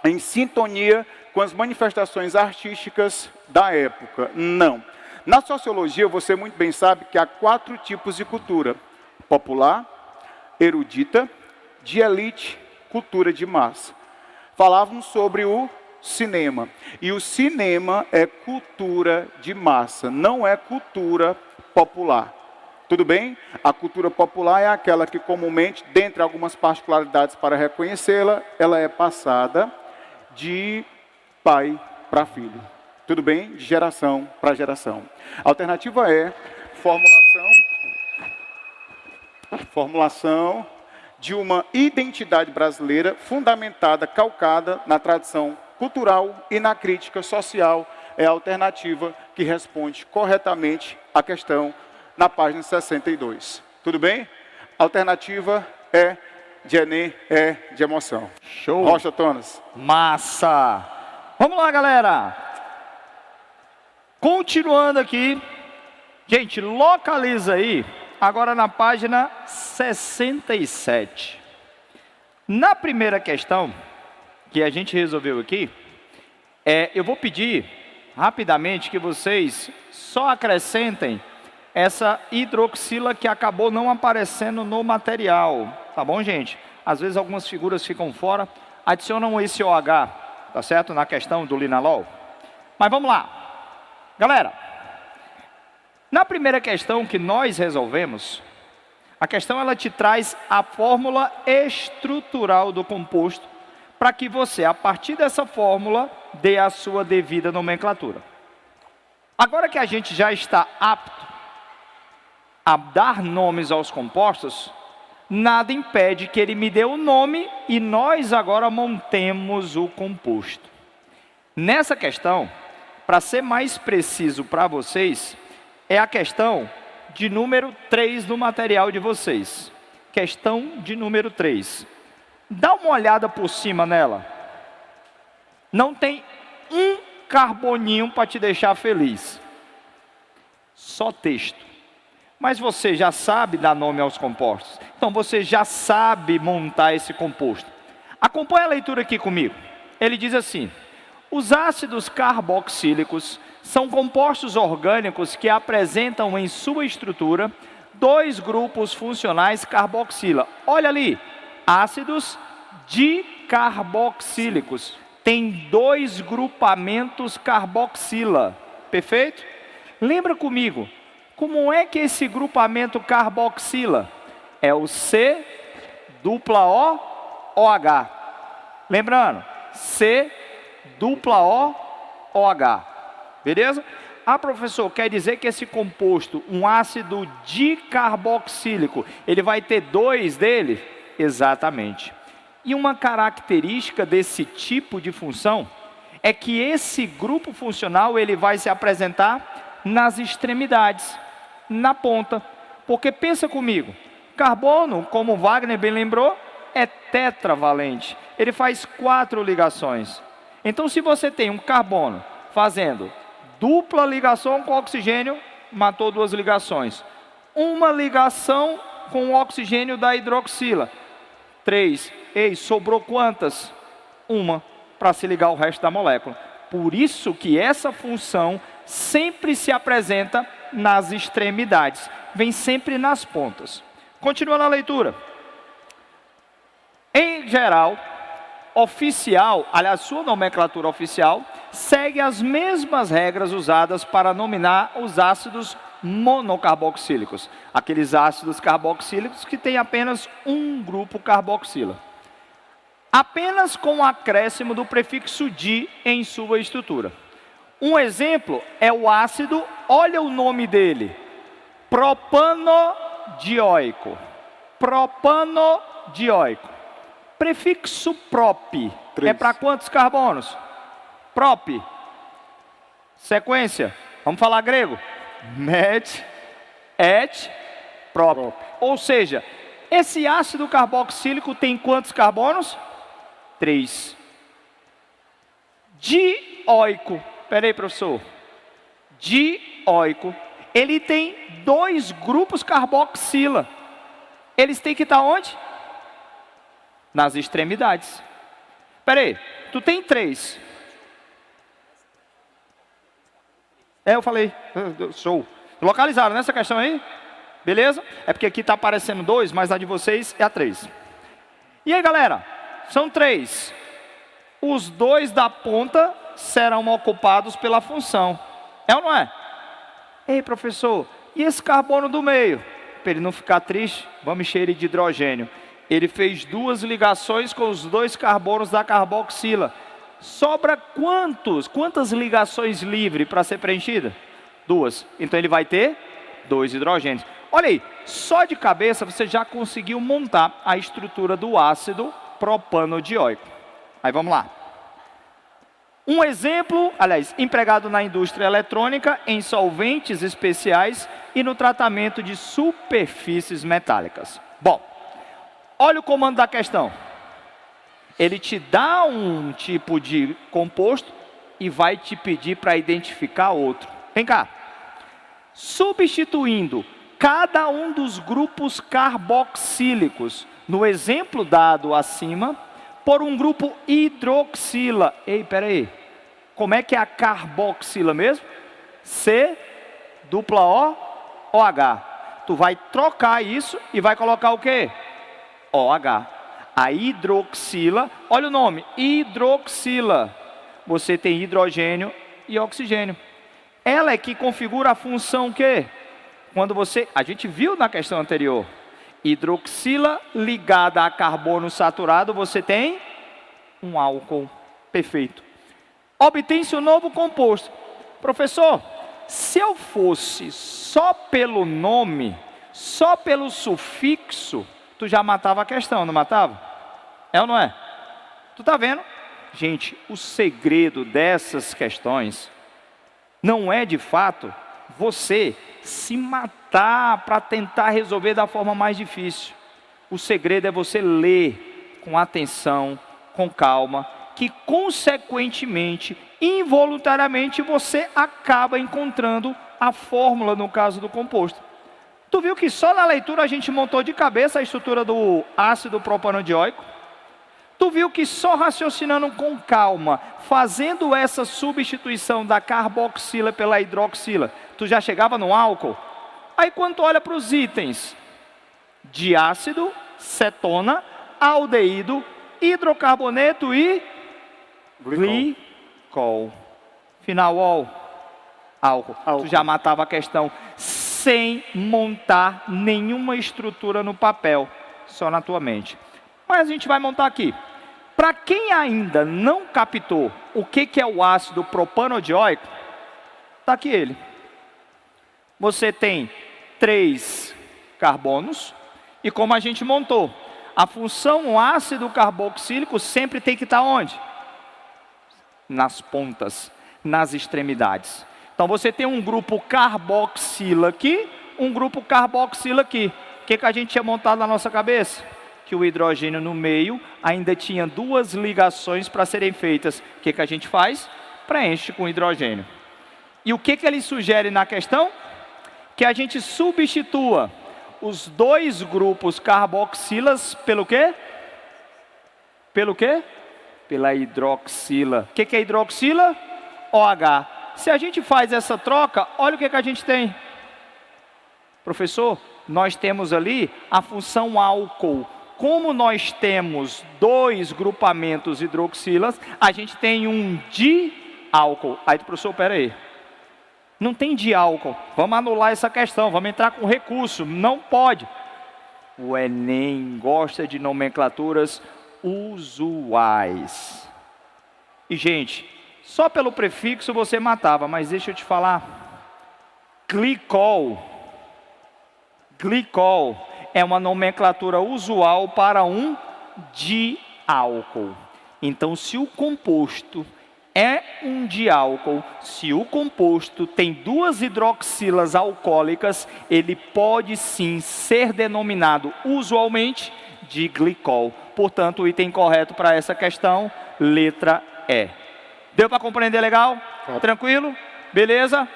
B: em sintonia com as manifestações artísticas da época. Não. Na sociologia, você muito bem sabe que há 4 tipos de cultura: popular, erudita, de elite, cultura de massa. Falávamos sobre o cinema. E o cinema é cultura de massa, não é cultura popular. Tudo bem? A cultura popular é aquela que comumente, dentre algumas particularidades para reconhecê-la, ela é passada de pai para filho. Tudo bem? De geração para geração. A alternativa é formulação de uma identidade brasileira fundamentada, calcada na tradição cultural e na crítica social. É a alternativa que responde corretamente à questão na página 62. Tudo bem? A alternativa é de Enem, é de emoção.
A: Show!
B: Rocha Tonas.
A: Massa! Vamos lá, galera! Continuando aqui. Gente, localiza aí, agora na página 67. Na primeira questão, que a gente resolveu aqui, eu vou pedir rapidamente que vocês só acrescentem essa hidroxila que acabou não aparecendo no material, tá bom, gente? Às vezes algumas figuras ficam fora, adicionam esse OH, tá certo? Na questão do linalol. Mas vamos lá. Galera, na primeira questão que nós resolvemos, a questão ela te traz a fórmula estrutural do composto, para que você, a partir dessa fórmula, dê a sua devida nomenclatura. Agora que a gente já está apto a dar nomes aos compostos, nada impede que ele me dê o nome e nós agora montemos o composto. Nessa questão, para ser mais preciso para vocês, é a questão de número 3 do material de vocês. Questão de número 3. Dá uma olhada por cima nela. Não tem um carboninho para te deixar feliz. Só texto. Mas você já sabe dar nome aos compostos. Então você já sabe montar esse composto. Acompanhe a leitura aqui comigo. Ele diz assim: os ácidos carboxílicos são compostos orgânicos que apresentam em sua estrutura dois grupos funcionais carboxila. Olha ali, ácidos dicarboxílicos. Tem dois grupamentos carboxila. Perfeito? Lembra comigo, como é que esse grupamento carboxila? É o C dupla O OH. Lembrando, C dupla O OH. Beleza? Ah, professor, quer dizer que esse composto, um ácido dicarboxílico, ele vai ter dois dele? Exatamente. E uma característica desse tipo de função é que esse grupo funcional ele vai se apresentar nas extremidades, na ponta. Porque pensa comigo, carbono, como Wagner bem lembrou, é tetravalente. Ele faz 4 ligações. Então, se você tem um carbono fazendo dupla ligação com oxigênio, matou 2 ligações. Uma ligação com o oxigênio da hidroxila. 3. Ei, sobrou quantas? Uma, para se ligar ao resto da molécula. Por isso que essa função sempre se apresenta nas extremidades. Vem sempre nas pontas. Continuando a leitura. Em geral, oficial, aliás, sua nomenclatura oficial, segue as mesmas regras usadas para nominar os ácidos monocarboxílicos. Aqueles ácidos carboxílicos que têm apenas um grupo carboxila. Apenas com o acréscimo do prefixo di em sua estrutura. Um exemplo é o ácido, olha o nome dele, propanodioico. Propanodioico. Prefixo prop.
B: 3.
A: É para quantos carbonos? Prop. Sequência. Vamos falar grego? Met, et, prop. Ou seja, esse ácido carboxílico tem quantos carbonos? 3. Dioico. Espera aí, professor. Dioico. Ele tem 2 grupos carboxila. Eles têm que estar onde? Nas extremidades. Espera aí, tu tem 3. Eu falei, show. Localizaram nessa questão aí? Beleza? É porque aqui está aparecendo 2, mas a de vocês é a 3. E aí, galera? São 3. Os 2 da ponta serão ocupados pela função. É ou não é? Ei, professor, e esse carbono do meio? Para ele não ficar triste, vamos encher ele de hidrogênio. Ele fez 2 ligações com os 2 carbonos da carboxila. Sobra quantas ligações livres para ser preenchida? 2. Então ele vai ter 2 hidrogênios. Olha aí, só de cabeça você já conseguiu montar a estrutura do ácido propanodioico. Aí vamos lá. Um exemplo, aliás, empregado na indústria eletrônica, em solventes especiais e no tratamento de superfícies metálicas. Bom, olha o comando da questão. Ele te dá um tipo de composto e vai te pedir para identificar outro. Vem cá. Substituindo cada um dos grupos carboxílicos, no exemplo dado acima, por um grupo hidroxila. Ei, peraí. Como é que é a carboxila mesmo? C dupla O OH. Tu vai trocar isso e vai colocar o quê? OH. A hidroxila, olha o nome, hidroxila. Você tem hidrogênio e oxigênio. Ela é que configura a função quê? Quando você, a gente viu na questão anterior, hidroxila ligada a carbono saturado, você tem um álcool. Perfeito. Obtém-se um novo composto. Professor, se eu fosse só pelo nome, só pelo sufixo, tu já matava a questão, não matava? É ou não é? Tu tá vendo? Gente, o segredo dessas questões não é de fato você se matar para tentar resolver da forma mais difícil. O segredo é você ler com atenção, com calma, que, consequentemente, involuntariamente, você acaba encontrando a fórmula no caso do composto. Tu viu que só na leitura a gente montou de cabeça a estrutura do ácido propanodioico? Tu viu que só raciocinando com calma, fazendo essa substituição da carboxila pela hidroxila, tu já chegava no álcool? Aí quando tu olha para os itens, diácido, cetona, aldeído, hidrocarboneto e glicol. Final, álcool. Tu já matava a questão sem montar nenhuma estrutura no papel, só na tua mente. Mas a gente vai montar aqui. Para quem ainda não captou o que é o ácido propanodioico, está aqui ele. Você tem 3 carbonos, e como a gente montou, a função ácido carboxílico sempre tem que estar onde? Nas pontas, nas extremidades. Então você tem um grupo carboxila aqui, um grupo carboxila aqui. O que a gente tinha montado na nossa cabeça? Que o hidrogênio no meio ainda tinha 2 ligações para serem feitas. O que a gente faz? Preenche com hidrogênio. E o que ele sugere na questão? Que a gente substitua os 2 grupos carboxilas pelo quê? Pelo quê? Pela hidroxila. O que é hidroxila? OH. Se a gente faz essa troca, olha o que a gente tem. Professor, nós temos ali a função álcool. Como nós temos 2 grupamentos hidroxilas, a gente tem um diálcool. Aí, professor, espera aí. Não tem diálcool. Vamos anular essa questão, vamos entrar com recurso. Não pode. O Enem gosta de nomenclaturas usuais. E, gente, só pelo prefixo você matava, mas deixa eu te falar. Glicol é uma nomenclatura usual para um diálcool. Então, se o composto é um diálcool, se o composto tem 2 hidroxilas alcoólicas, ele pode sim ser denominado usualmente de glicol. Portanto, o item correto para essa questão, letra E. Deu para compreender legal? Tranquilo? Beleza?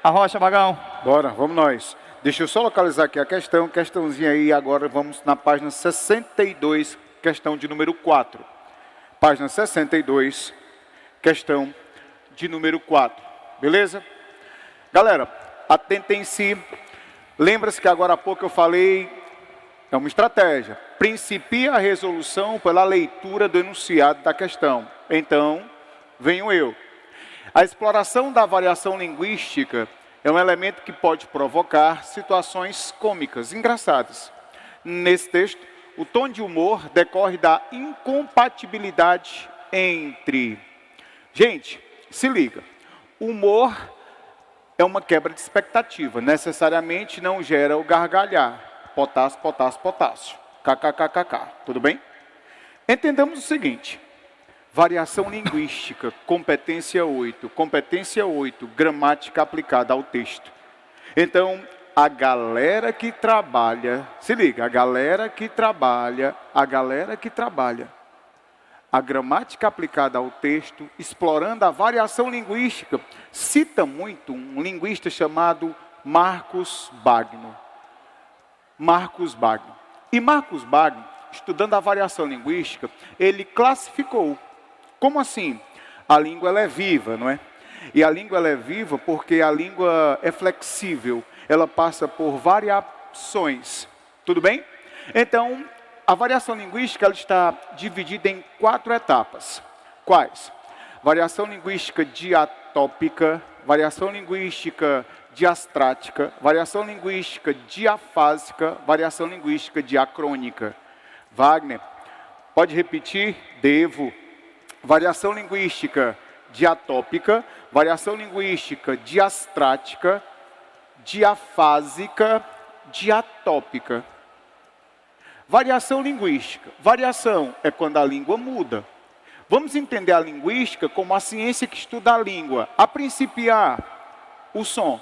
A: Arrocha, Vagão.
B: Bora, vamos nós. Deixa eu só localizar aqui a questãozinha aí, agora vamos na página 62, questão de número 4. Página 62, questão de número 4, beleza? Galera, atentem-se, lembra-se que agora há pouco eu falei, é uma estratégia, principia a resolução pela leitura do enunciado da questão. Então, venho eu. A exploração da variação linguística é um elemento que pode provocar situações cômicas, engraçadas. Nesse texto, o tom de humor decorre da incompatibilidade entre... Gente, se liga, humor é uma quebra de expectativa, necessariamente não gera o gargalhar. Potássio, potássio, potássio. KKKKK, tudo bem? Entendamos o seguinte, variação linguística, competência 8, gramática aplicada ao texto. Então, a galera que trabalha, se liga, a galera que trabalha a gramática aplicada ao texto, explorando a variação linguística, cita muito um linguista chamado Marcus Bagno. E Marcus Bagno, estudando a variação linguística, ele classificou. Como assim? A língua ela é viva, não é? E a língua ela é viva porque a língua é flexível. Ela passa por variações. Tudo bem? Então, a variação linguística ela está dividida em 4 etapas. Quais? Variação linguística diatópica, variação linguística diastrática, variação linguística diafásica, variação linguística diacrônica. Wagner, pode repetir? Devo. Variação linguística diatópica, variação linguística diastrática, diafásica, diatópica. Variação linguística. Variação é quando a língua muda. Vamos entender a linguística como a ciência que estuda a língua. A principiar, o som.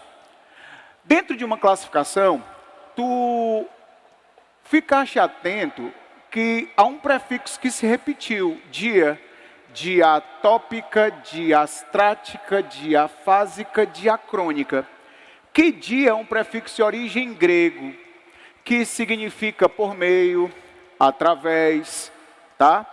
B: Dentro de uma classificação, tu ficaste atento que há um prefixo que se repetiu. Dia, diatópica, diastrática, diafásica, diacrônica. Que dia é um prefixo de origem grego, que significa por meio, através, tá?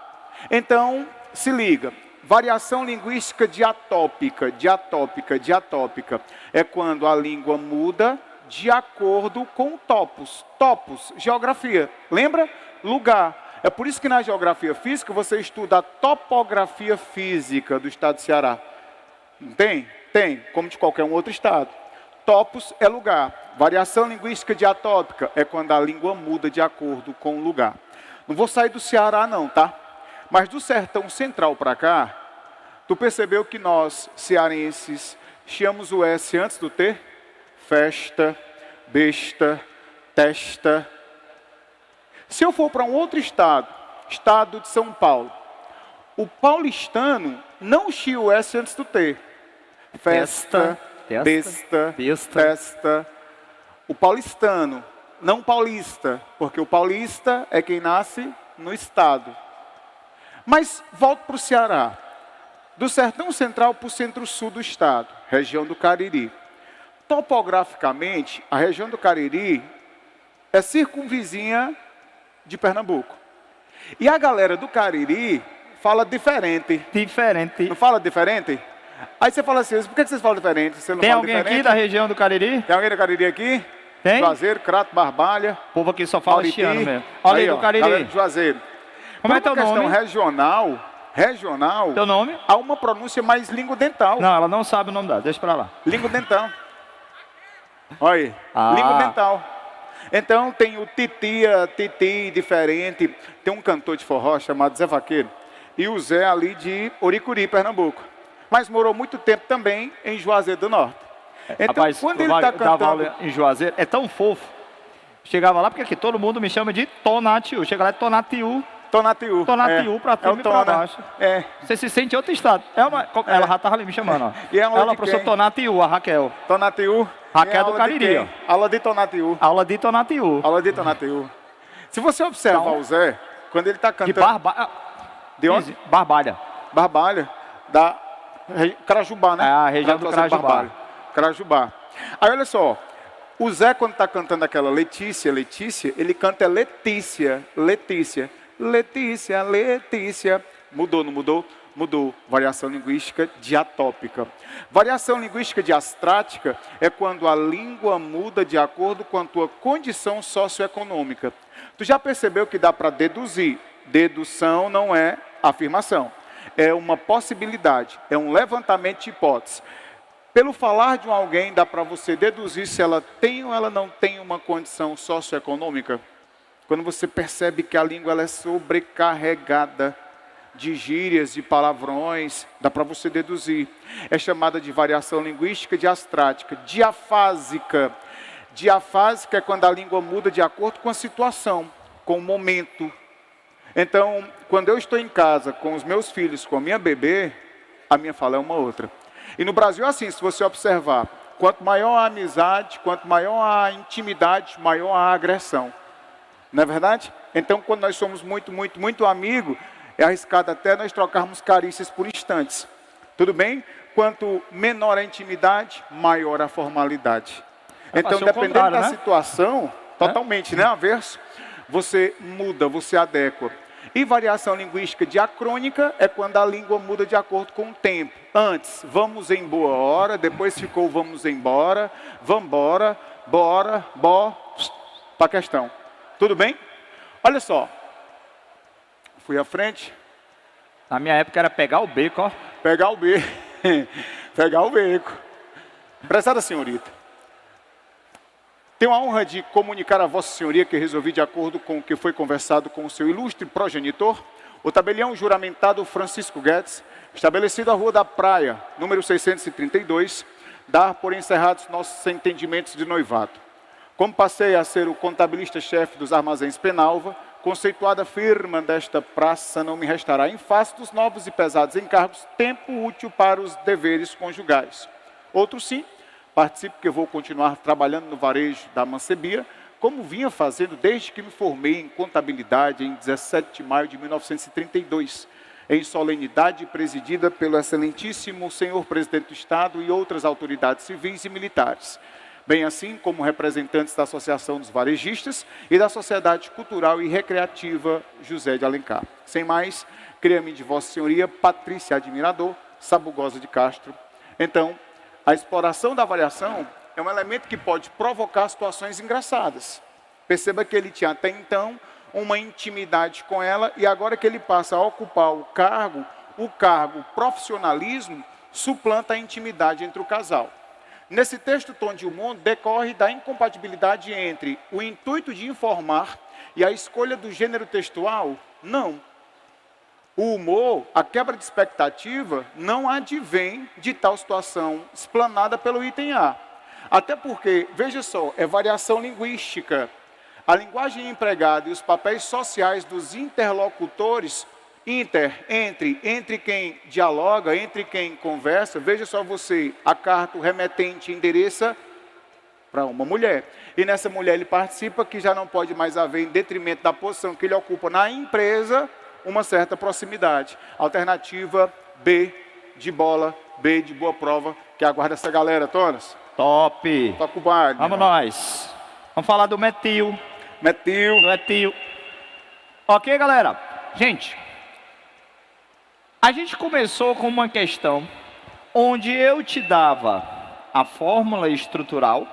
B: Então, se liga. Variação linguística diatópica, diatópica, diatópica. É quando a língua muda de acordo com o topos. Topos, geografia. Lembra? Lugar. É por isso que na geografia física você estuda a topografia física do estado de Ceará. Não tem? Tem, como de qualquer um outro estado. Topos é lugar. Variação linguística diatópica é quando a língua muda de acordo com o lugar. Não vou sair do Ceará não, tá? Mas do sertão central para cá, tu percebeu que nós, cearenses, chiamos o S antes do T? Festa, besta, testa. Se eu for para um outro estado, estado de São Paulo, o paulistano não chia o S antes do T. Festa, besta, testa. O paulistano, não paulista, porque o paulista é quem nasce no estado. Mas volto para o Ceará. Do sertão central para o centro-sul do estado, região do Cariri. Topograficamente, a região do Cariri é circunvizinha de Pernambuco. E a galera do Cariri fala diferente.
A: Diferente.
B: Não fala diferente? Aí você fala assim, por que vocês falam diferente? Você não
A: Tem
B: fala
A: alguém
B: diferente?
A: aqui da região do Cariri?
B: Tem alguém do Cariri aqui?
A: Tem?
B: Juazeiro, Crato, Barbalha.
A: O povo aqui só fala
B: Mauriti.
A: chiano mesmo. Olha aí, do
B: Galera
A: Cariri.
B: de Juazeiro.
A: Como é
B: Por uma
A: teu
B: questão
A: nome?
B: regional,
A: Teu nome?
B: há uma pronúncia mais linguodental.
A: Não, ela não sabe o nome dela, deixa pra lá.
B: Linguodental. Olha aí,
A: Ah.
B: linguodental. Então tem o titia, titi, diferente. Tem um cantor de forró chamado Zé Vaqueiro. E o Zé ali de Oricuri, Pernambuco. Mas morou muito tempo também em Juazeiro do Norte. Então,
A: Rapaz,
B: quando ele está
A: dava
B: cantando...
A: aula em Juazeiro, é tão fofo. Chegava lá, porque aqui todo mundo me chama de Tonatiu. Chega lá de Tonatiu.
B: Tonatiu.
A: Tonatiu, pra cima
B: o
A: e pra
B: Tona.
A: baixo.
B: É.
A: Você se sente em outro estado. Ela já estava ali me chamando, ó.
B: E é aula
A: Ela,
B: de
A: professor
B: quem?
A: Tonatiu, a Raquel.
B: Tonatiu.
A: Raquel
B: E
A: do
B: aula
A: Cariri,
B: de quem?
A: ó.
B: Aula de Tonatiu.
A: Aula de Tonatiu.
B: Aula de Tonatiu. Se você observar
A: Então,
B: o Zé, quando ele está
A: De
B: cantando...
A: Barbalha.
B: De onde?
A: Barbalha.
B: Barbalha. Da Crajubá, né?
A: É, a região do
B: Tradução de
A: Crajubá.
B: Barbalha. Crajubá. Aí olha só. O Zé, quando está cantando aquela Letícia, ele canta Letícia. Mudou, não mudou? Mudou. Variação linguística diatópica. Variação linguística diastrática é quando a língua muda de acordo com a tua condição socioeconômica. Tu já percebeu que dá para deduzir? Dedução não é afirmação. É uma possibilidade, é um levantamento de hipótese. Pelo falar de alguém, dá para você deduzir se ela tem ou ela não tem uma condição socioeconômica. Quando você percebe que a língua ela é sobrecarregada de gírias, de palavrões, dá para você deduzir. É chamada de variação linguística diastrática. Diafásica. Diafásica é quando a língua muda de acordo com a situação, com o momento. Então, quando eu estou em casa com os meus filhos, com a minha bebê, a minha fala é uma outra. E no Brasil é assim, se você observar, quanto maior a amizade, quanto maior a intimidade, maior a agressão. Não é verdade? Então, quando nós somos muito amigos, é arriscado até nós trocarmos carícias por instantes. Tudo bem? Quanto menor a intimidade, maior a formalidade. Então, dependendo da situação, totalmente, né? Averso, você muda, você adequa. E variação linguística diacrônica é quando a língua muda de acordo com o tempo. Antes, vamos em boa hora, depois ficou vamos embora, vambora, bora, para a questão. Tudo bem? Olha só. Fui à frente.
A: Na minha época era pegar o beco, ó.
B: Pegar o beco. Pegar o beco. Prezada senhorita. Tenho a honra de comunicar a Vossa Senhoria que resolvi, de acordo com o que foi conversado com o seu ilustre progenitor, o tabelião juramentado Francisco Guedes, estabelecido à Rua da Praia, número 632, dar por encerrados nossos entendimentos de noivado. Como passei a ser o contabilista-chefe dos armazéns Penalva, conceituada firma desta praça, não me restará, em face dos novos e pesados encargos, tempo útil para os deveres conjugais. Outro sim, participo que eu vou continuar trabalhando no varejo da Mancebia, como vinha fazendo desde que me formei em contabilidade em 17 de maio de 1932. em solenidade presidida pelo excelentíssimo senhor presidente do Estado e outras autoridades civis e militares, bem assim como representantes da Associação dos Varejistas e da Sociedade Cultural e Recreativa José de Alencar. Sem mais, cria-me de Vossa Senhoria, Patrícia Admirador, Sabugosa de Castro. Então, a exploração da avaliação é um elemento que pode provocar situações engraçadas. Perceba que ele tinha até então uma intimidade com ela e agora que ele passa a ocupar o cargo profissionalismo, suplanta a intimidade entre o casal. Nesse texto, o tom de humor decorre da incompatibilidade entre o intuito de informar e a escolha do gênero textual? Não. O humor, a quebra de expectativa, não advém de tal situação explanada pelo item A. Até porque, veja só, é variação linguística. A linguagem empregada e os papéis sociais dos interlocutores, entre quem dialoga, entre quem conversa, veja só você, a carta, o remetente endereça para uma mulher. E nessa mulher ele participa que já não pode mais haver, em detrimento da posição que ele ocupa na empresa, uma certa proximidade. Alternativa B de bola, B de boa prova, que aguarda essa galera, Tonas.
A: Top.
B: Toca o baile.
A: Vamos nós. Vamos falar do metil.
B: Metil.
A: Ok, galera? Gente, a gente começou com uma questão onde eu te dava a fórmula estrutural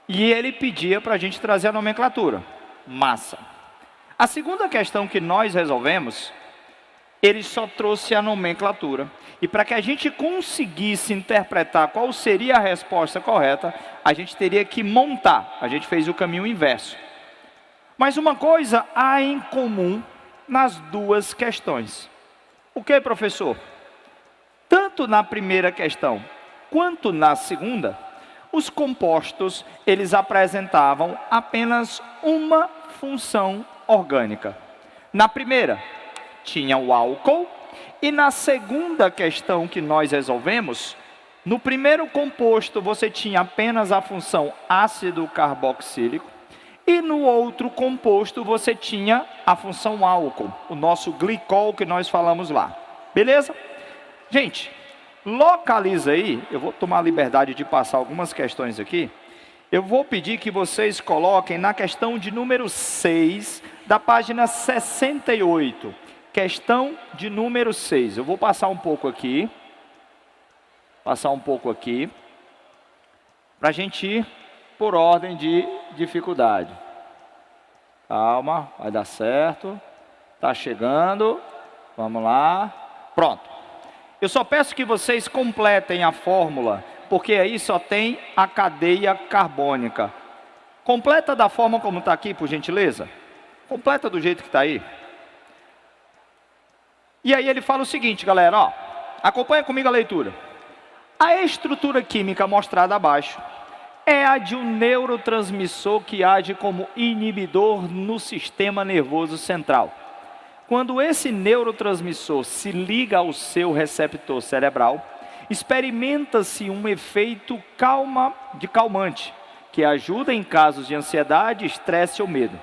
A: e ele pedia para a gente trazer a nomenclatura. Massa. A segunda questão que nós resolvemos, ele só trouxe a nomenclatura. E para que a gente conseguisse interpretar qual seria a resposta correta, a gente teria que montar. A gente fez o caminho inverso. Mas uma coisa há em comum nas duas questões. O que, professor? Tanto na primeira questão quanto na segunda, os compostos, eles apresentavam apenas uma função orgânica. Na primeira, tinha o álcool, e na segunda questão que nós resolvemos, no primeiro composto você tinha apenas a função ácido carboxílico, e no outro composto você tinha a função álcool, o nosso glicol que nós falamos lá. Beleza? Gente, localiza aí, eu vou tomar a liberdade de passar algumas questões aqui. Eu vou pedir que vocês coloquem na questão de número 6, da página 68. Questão de número 6. Eu vou passar um pouco aqui. Para a gente ir por ordem de dificuldade. Calma, vai dar certo. Está chegando. Vamos lá. Pronto. Eu só peço que vocês completem a fórmula, porque aí só tem a cadeia carbônica. Completa da forma como está aqui, por gentileza. Completa do jeito que está aí. E aí ele fala o seguinte, galera, ó, acompanha comigo a leitura. A estrutura química mostrada abaixo é a de um neurotransmissor que age como inibidor no sistema nervoso central. Quando esse neurotransmissor se liga ao seu receptor cerebral, experimenta-se um efeito calmante, que ajuda em casos de ansiedade, estresse ou medo.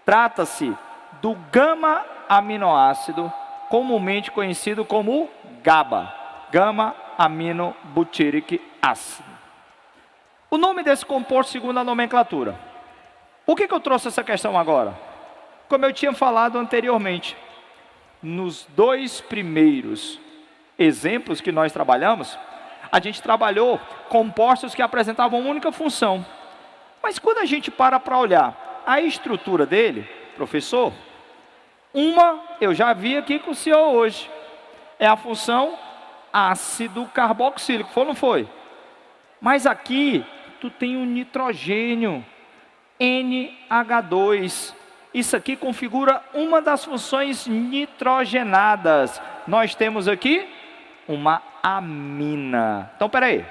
A: Trata-se do gama-aminoácido, comumente conhecido como GABA, gama-aminobutírico ácido. O nome desse composto segundo a nomenclatura. Por que eu trouxe essa questão agora? Como eu tinha falado anteriormente, nos dois primeiros exemplos que nós trabalhamos, a gente trabalhou compostos que apresentavam uma única função. Mas quando a gente para olhar a estrutura dele, professor, uma eu já vi aqui com o senhor hoje, é a função ácido carboxílico, foi ou não foi? Mas aqui, tu tem um nitrogênio, NH2, isso aqui configura uma das funções nitrogenadas. Nós temos aqui uma amina. Então, peraí.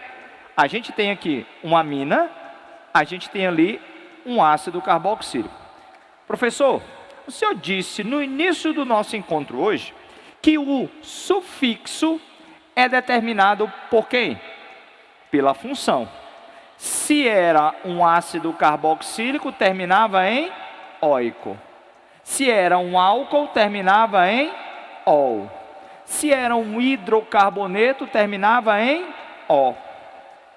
A: A gente tem aqui uma amina, a gente tem ali um ácido carboxílico. Professor, o senhor disse no início do nosso encontro hoje que o sufixo é determinado por quem? Pela função. Se era um ácido carboxílico, terminava em óico. Se era um álcool, terminava em ol. Se era um hidrocarboneto, terminava em O.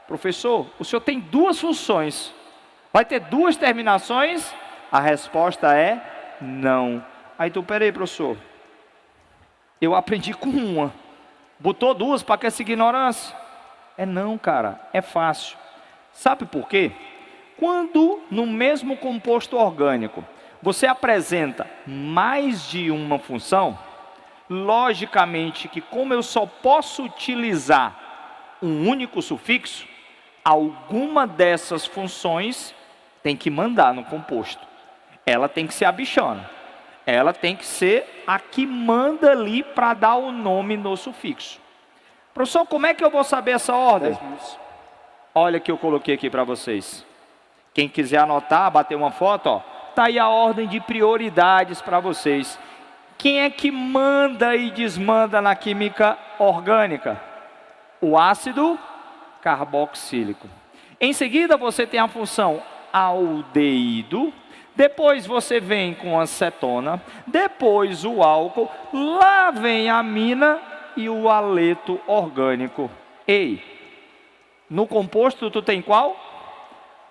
A: Professor, o senhor tem duas funções. Vai ter duas terminações? A resposta é não. Aí tu, peraí, professor. Eu aprendi com uma. Botou duas para que essa ignorância? É não, cara. É fácil. Sabe por quê? Quando no mesmo composto orgânico você apresenta mais de uma função, logicamente que como eu só posso utilizar um único sufixo, alguma dessas funções tem que mandar no composto. Ela tem que ser a bichona. Ela tem que ser a que manda ali para dar o nome no sufixo. Professor, como é que eu vou saber essa ordem? Olha que eu coloquei aqui para vocês. Quem quiser anotar, bater uma foto, ó, tá aí a ordem de prioridades para vocês. Quem é que manda e desmanda na química orgânica? O ácido carboxílico. Em seguida, você tem a função aldeído. Depois você vem com a acetona. Depois o álcool. Lá vem a amina e o aleto orgânico. Ei, no composto tu tem qual?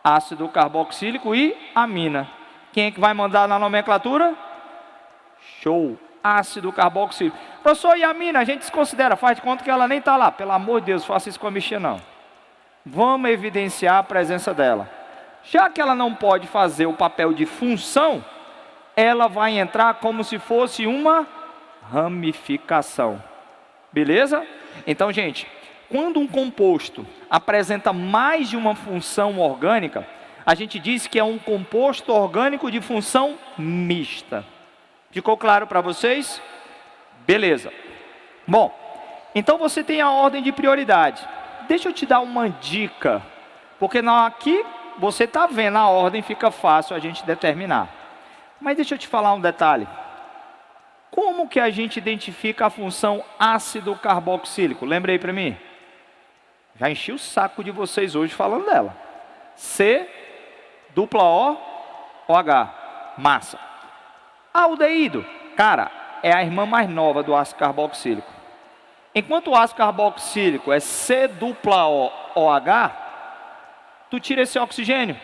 A: Ácido carboxílico e amina. Quem é que vai mandar na nomenclatura? Show! Ácido carboxílico. Professor, e a amina? A gente desconsidera, faz de conta que ela nem está lá. Pelo amor de Deus, faça isso com a bichinha não. Vamos evidenciar a presença dela. Já que ela não pode fazer o papel de função, ela vai entrar como se fosse uma ramificação. Beleza? Então, gente, quando um composto apresenta mais de uma função orgânica, a gente diz que é um composto orgânico de função mista. Ficou claro para vocês? Beleza. Bom, então você tem a ordem de prioridade. Deixa eu te dar uma dica, porque aqui você está vendo a ordem, fica fácil a gente determinar. Mas deixa eu te falar um detalhe. Como que a gente identifica a função ácido carboxílico? Lembra aí para mim? Já enchi o saco de vocês hoje falando dela. C, dupla O, OH, massa. Aldeído, cara, é a irmã mais nova do ácido carboxílico. Enquanto o ácido carboxílico é C dupla O, OH, tu tira esse oxigênio.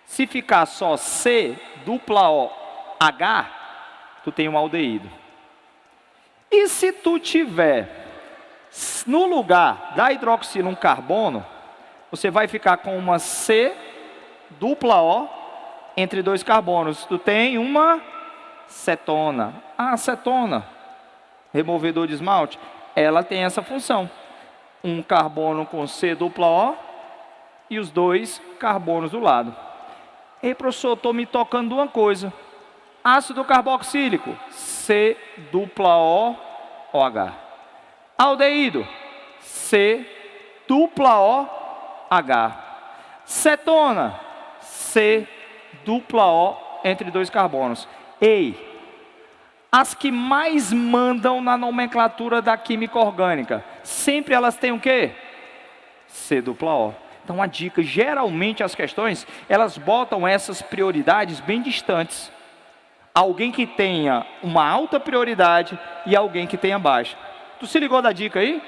A: Se ficar só C dupla O, H, tu tem um aldeído. E se tu tiver no lugar da hidroxila um carbono, você vai ficar com uma C dupla O entre dois carbonos. Tu tem uma cetona. A acetona, removedor de esmalte, ela tem essa função. Um carbono com C dupla O e os dois carbonos do lado. Ei, professor, estou me tocando de uma coisa. Ácido carboxílico, C dupla O, OH. Aldeído, C dupla O, H. Cetona, C dupla O entre dois carbonos. Ei, as que mais mandam na nomenclatura da química orgânica, sempre elas têm o quê? C dupla O. Então a dica, geralmente as questões, elas botam essas prioridades bem distantes. Alguém que tenha uma alta prioridade e alguém que tenha baixa. Tu se ligou da dica aí?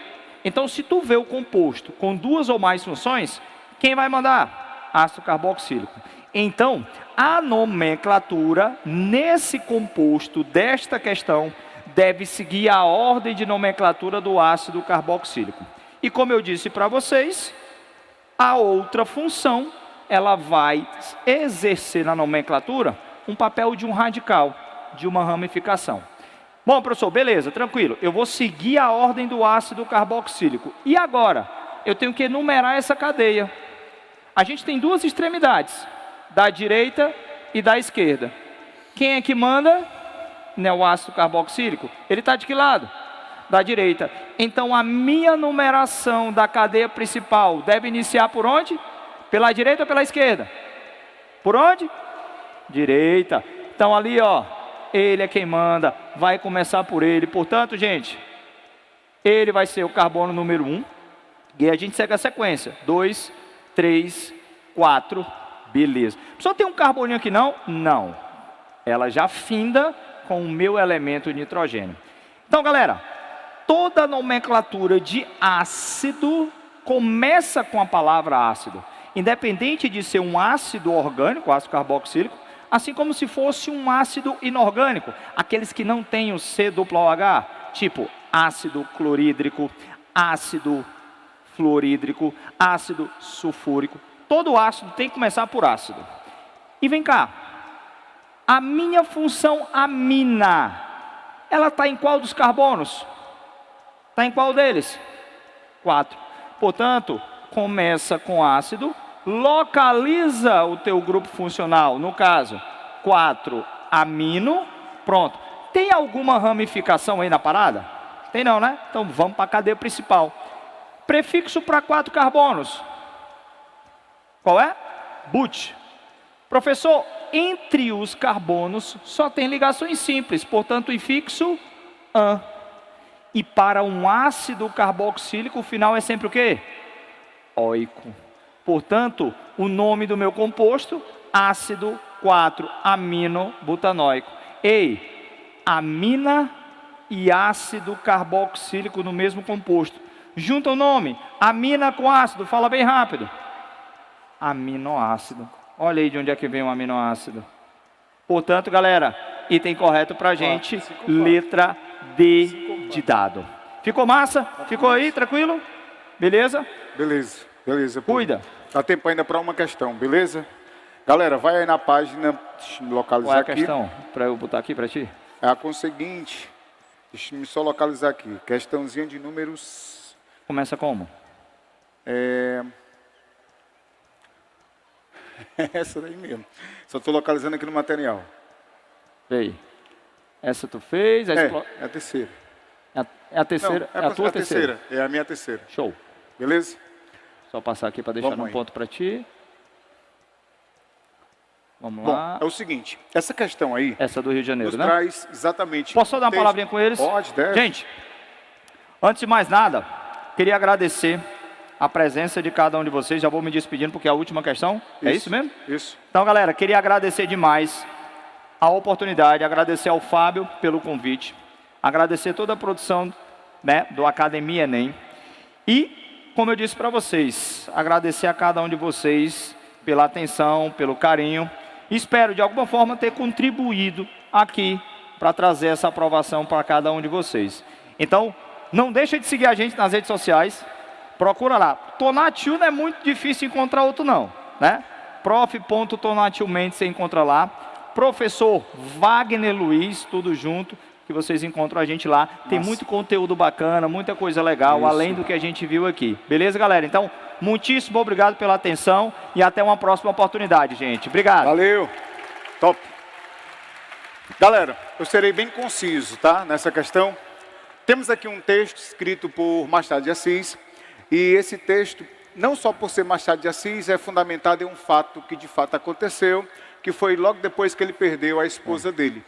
A: Então se tu vê o composto com duas ou mais funções, quem vai mandar? Ácido carboxílico. Então, a nomenclatura nesse composto desta questão deve seguir a ordem de nomenclatura do ácido carboxílico. E como eu disse para vocês, a outra função, ela vai exercer na nomenclatura um papel de um radical, de uma ramificação. Bom, professor, beleza, tranquilo. Eu vou seguir a ordem do ácido carboxílico. E agora? Eu tenho que enumerar essa cadeia. A gente tem duas extremidades, da direita e da esquerda. Quem é que manda? Não é o ácido carboxílico? Ele está de que lado? Da direita. Então, a minha numeração da cadeia principal deve iniciar por onde? Pela direita ou pela esquerda? Por onde? Direita. Então, ali, ó, ele é quem manda. Vai começar por ele. Portanto, gente, ele vai ser o carbono número 1. E a gente segue a sequência. 2, 3, 4. Beleza. Só tem um carboninho aqui não? Não. Ela já finda com o meu elemento nitrogênio. Então, galera, toda nomenclatura de ácido começa com a palavra ácido, independente de ser um ácido orgânico, ácido carboxílico, assim como se fosse um ácido inorgânico, aqueles que não têm o COOH, tipo ácido clorídrico, ácido fluorídrico, ácido sulfúrico. Todo ácido tem que começar por ácido. E vem cá, a minha função amina, ela está em qual dos carbonos? Está em qual deles? 4. Portanto, começa com ácido, localiza o teu grupo funcional, no caso, 4 amino, pronto. Tem alguma ramificação aí na parada? Tem não, né? Então vamos para a cadeia principal. Prefixo para 4 carbonos. Qual é? But. Professor, entre os carbonos só tem ligações simples, portanto, o infixo an. E para um ácido carboxílico, o final é sempre o quê? Oico. Portanto, o nome do meu composto, ácido 4-amino-butanóico. Ei, amina e ácido carboxílico no mesmo composto. Junta o nome, amina com ácido, fala bem rápido. Aminoácido. Olha aí de onde é que vem o aminoácido. Portanto, galera, item correto para a gente, letra D de dado. Ficou massa? Ficou aí, tranquilo? Beleza?
B: Beleza, beleza.
A: Cuida.
B: Dá tempo ainda para uma questão, beleza? Galera, vai aí na página, deixa eu me localizar
A: Qual é a
B: aqui.
A: questão? Para eu botar aqui para ti?
B: É com o seguinte, deixa eu só localizar aqui. Questãozinha de números...
A: Começa como?
B: Essa daí mesmo. Só estou localizando aqui no material.
A: Ei, essa tu fez?
B: É a terceira.
A: É a terceira?
B: Não,
A: é a tua terceira?
B: É a minha terceira.
A: Show.
B: Beleza?
A: Só passar aqui para deixar
B: Vamos
A: um
B: aí.
A: ponto para ti. Vamos
B: Bom,
A: lá.
B: é o seguinte, essa questão aí
A: Essa do Rio de Janeiro,
B: nos
A: né?
B: traz exatamente...
A: Posso só dar uma
B: texto.
A: palavrinha com eles?
B: Pode, deve.
A: Gente, antes de mais nada, queria agradecer a presença de cada um de vocês. Já vou me despedindo porque é a última questão. É isso mesmo?
B: Isso.
A: Então, galera, queria agradecer demais a oportunidade, agradecer ao Fábio pelo convite, agradecer toda a produção, né, do Academia Enem. E, como eu disse para vocês, agradecer a cada um de vocês pela atenção, pelo carinho. Espero, de alguma forma, ter contribuído aqui para trazer essa aprovação para cada um de vocês. Então, não deixa de seguir a gente nas redes sociais. Procura lá. Tonatiuh não é muito difícil encontrar outro não, né? prof.Tonatiuh Mendes você encontra lá. Professor Wagner Luiz, tudo junto, que vocês encontram a gente lá. Tem muito conteúdo bacana, muita coisa legal,
B: Isso.
A: além do que a gente viu aqui. Beleza, galera? Então, muitíssimo obrigado pela atenção e até uma próxima oportunidade, gente. Obrigado.
B: Valeu. Top. Galera, eu serei bem conciso, tá? Nessa questão. Temos aqui um texto escrito por Machado de Assis. E esse texto, não só por ser Machado de Assis, é fundamentado em um fato que de fato aconteceu, que foi logo depois que ele perdeu a esposa dele.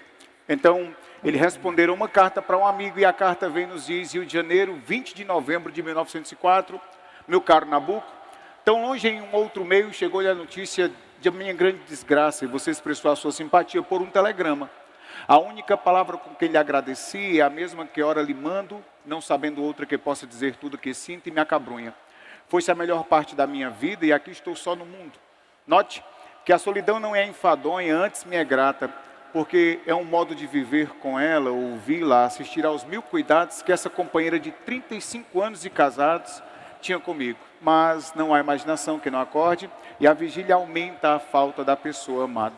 B: Então, ele respondeu uma carta para um amigo e a carta vem nos diz, Rio de Janeiro, 20 de novembro de 1904, meu caro Nabuco, tão longe em um outro meio chegou-lhe a notícia de minha grande desgraça e você expressou a sua simpatia por um telegrama. A única palavra com que lhe agradeci é a mesma que ora lhe mando, não sabendo outra que possa dizer tudo o que sinto e me acabrunha. Foi-se a melhor parte da minha vida e aqui estou só no mundo. Note que a solidão não é enfadonha, antes me é grata, porque é um modo de viver com ela, ouvi-la, assistir aos mil cuidados que essa companheira de 35 anos de casados tinha comigo. Mas não há imaginação que não acorde e a vigília aumenta a falta da pessoa amada.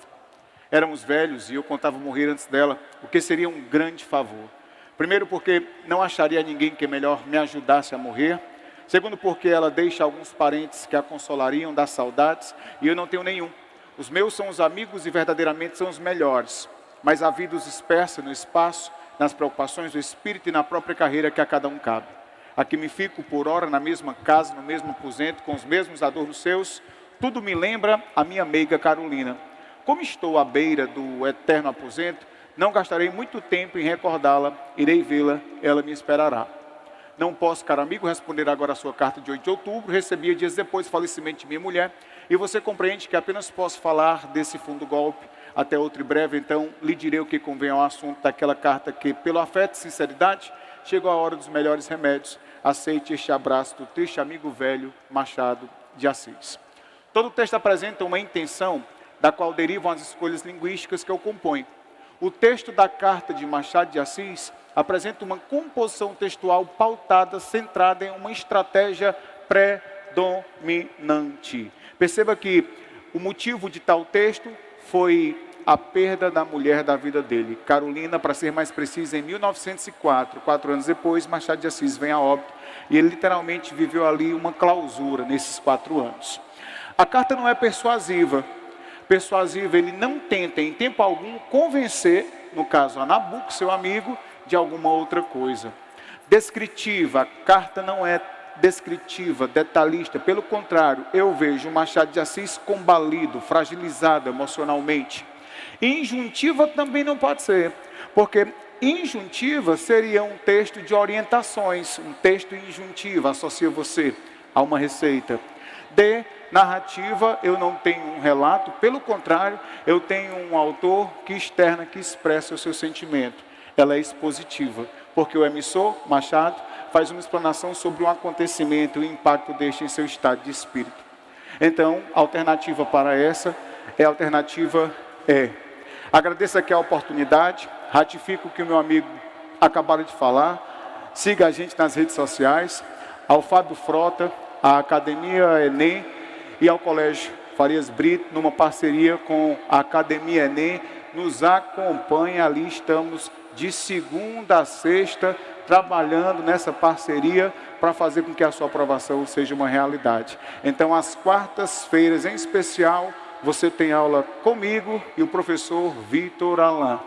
B: Éramos velhos e eu contava morrer antes dela, o que seria um grande favor. Primeiro porque não acharia ninguém que melhor me ajudasse a morrer. Segundo porque ela deixa alguns parentes que a consolariam das saudades e eu não tenho nenhum. Os meus são os amigos e verdadeiramente são os melhores. Mas a vida os dispersa no espaço, nas preocupações do espírito e na própria carreira que a cada um cabe. Aqui me fico por hora na mesma casa, no mesmo aposento, com os mesmos adornos seus. Tudo me lembra a minha meiga Carolina. Como estou à beira do eterno aposento, não gastarei muito tempo em recordá-la, irei vê-la, ela me esperará. Não posso, caro amigo, responder agora a sua carta de 8 de outubro, recebi dias depois do falecimento de minha mulher, e você compreende que apenas posso falar desse fundo golpe, Até outro breve, então, lhe direi o que convém ao assunto daquela carta que, pelo afeto e sinceridade, chegou a hora dos melhores remédios. Aceite este abraço do triste amigo velho Machado de Assis. Todo o texto apresenta uma intenção da qual derivam as escolhas linguísticas que o compõem. O texto da carta de Machado de Assis apresenta uma composição textual pautada, centrada em uma estratégia predominante. Perceba que o motivo de tal texto foi a perda da mulher da vida dele, Carolina, para ser mais preciso, em 1904, 4 anos depois, Machado de Assis vem a óbito, e ele literalmente viveu ali uma clausura nesses 4 anos. A carta não é persuasiva, ele não tenta em tempo algum convencer, no caso a Nabuco, seu amigo, de alguma outra coisa. Descritiva, a carta não é descritiva, detalhista, pelo contrário, eu vejo Machado de Assis combalido, fragilizado emocionalmente. Injuntiva também não pode ser, porque injuntiva seria um texto de orientações, um texto injuntivo, associa você a uma receita. De narrativa, eu não tenho um relato, pelo contrário, eu tenho um autor que externa, que expressa o seu sentimento. Ela é expositiva, porque o emissor, Machado, faz uma explanação sobre um acontecimento e o impacto deste em seu estado de espírito. Então, a alternativa para essa é a alternativa E. Agradeço aqui a oportunidade, ratifico o que o meu amigo acabaram de falar, siga a gente nas redes sociais, ao Fábio Frota, à Academia Enem e ao Colégio Farias Brito, numa parceria com a Academia Enem, nos acompanhe, ali estamos de segunda a sexta, trabalhando nessa parceria para fazer com que a sua aprovação seja uma realidade. Então, às quartas-feiras, em especial, você tem aula comigo e o professor Vitor Alain.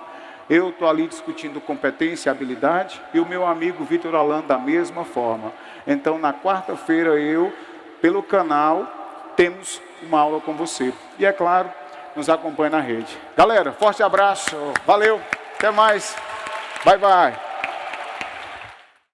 B: Eu estou ali discutindo competência e habilidade e o meu amigo Vitor Alain da mesma forma. Então, na quarta-feira, pelo canal, temos uma aula com você. E, é claro, nos acompanhe na rede. Galera, forte abraço, valeu, até mais, bye bye.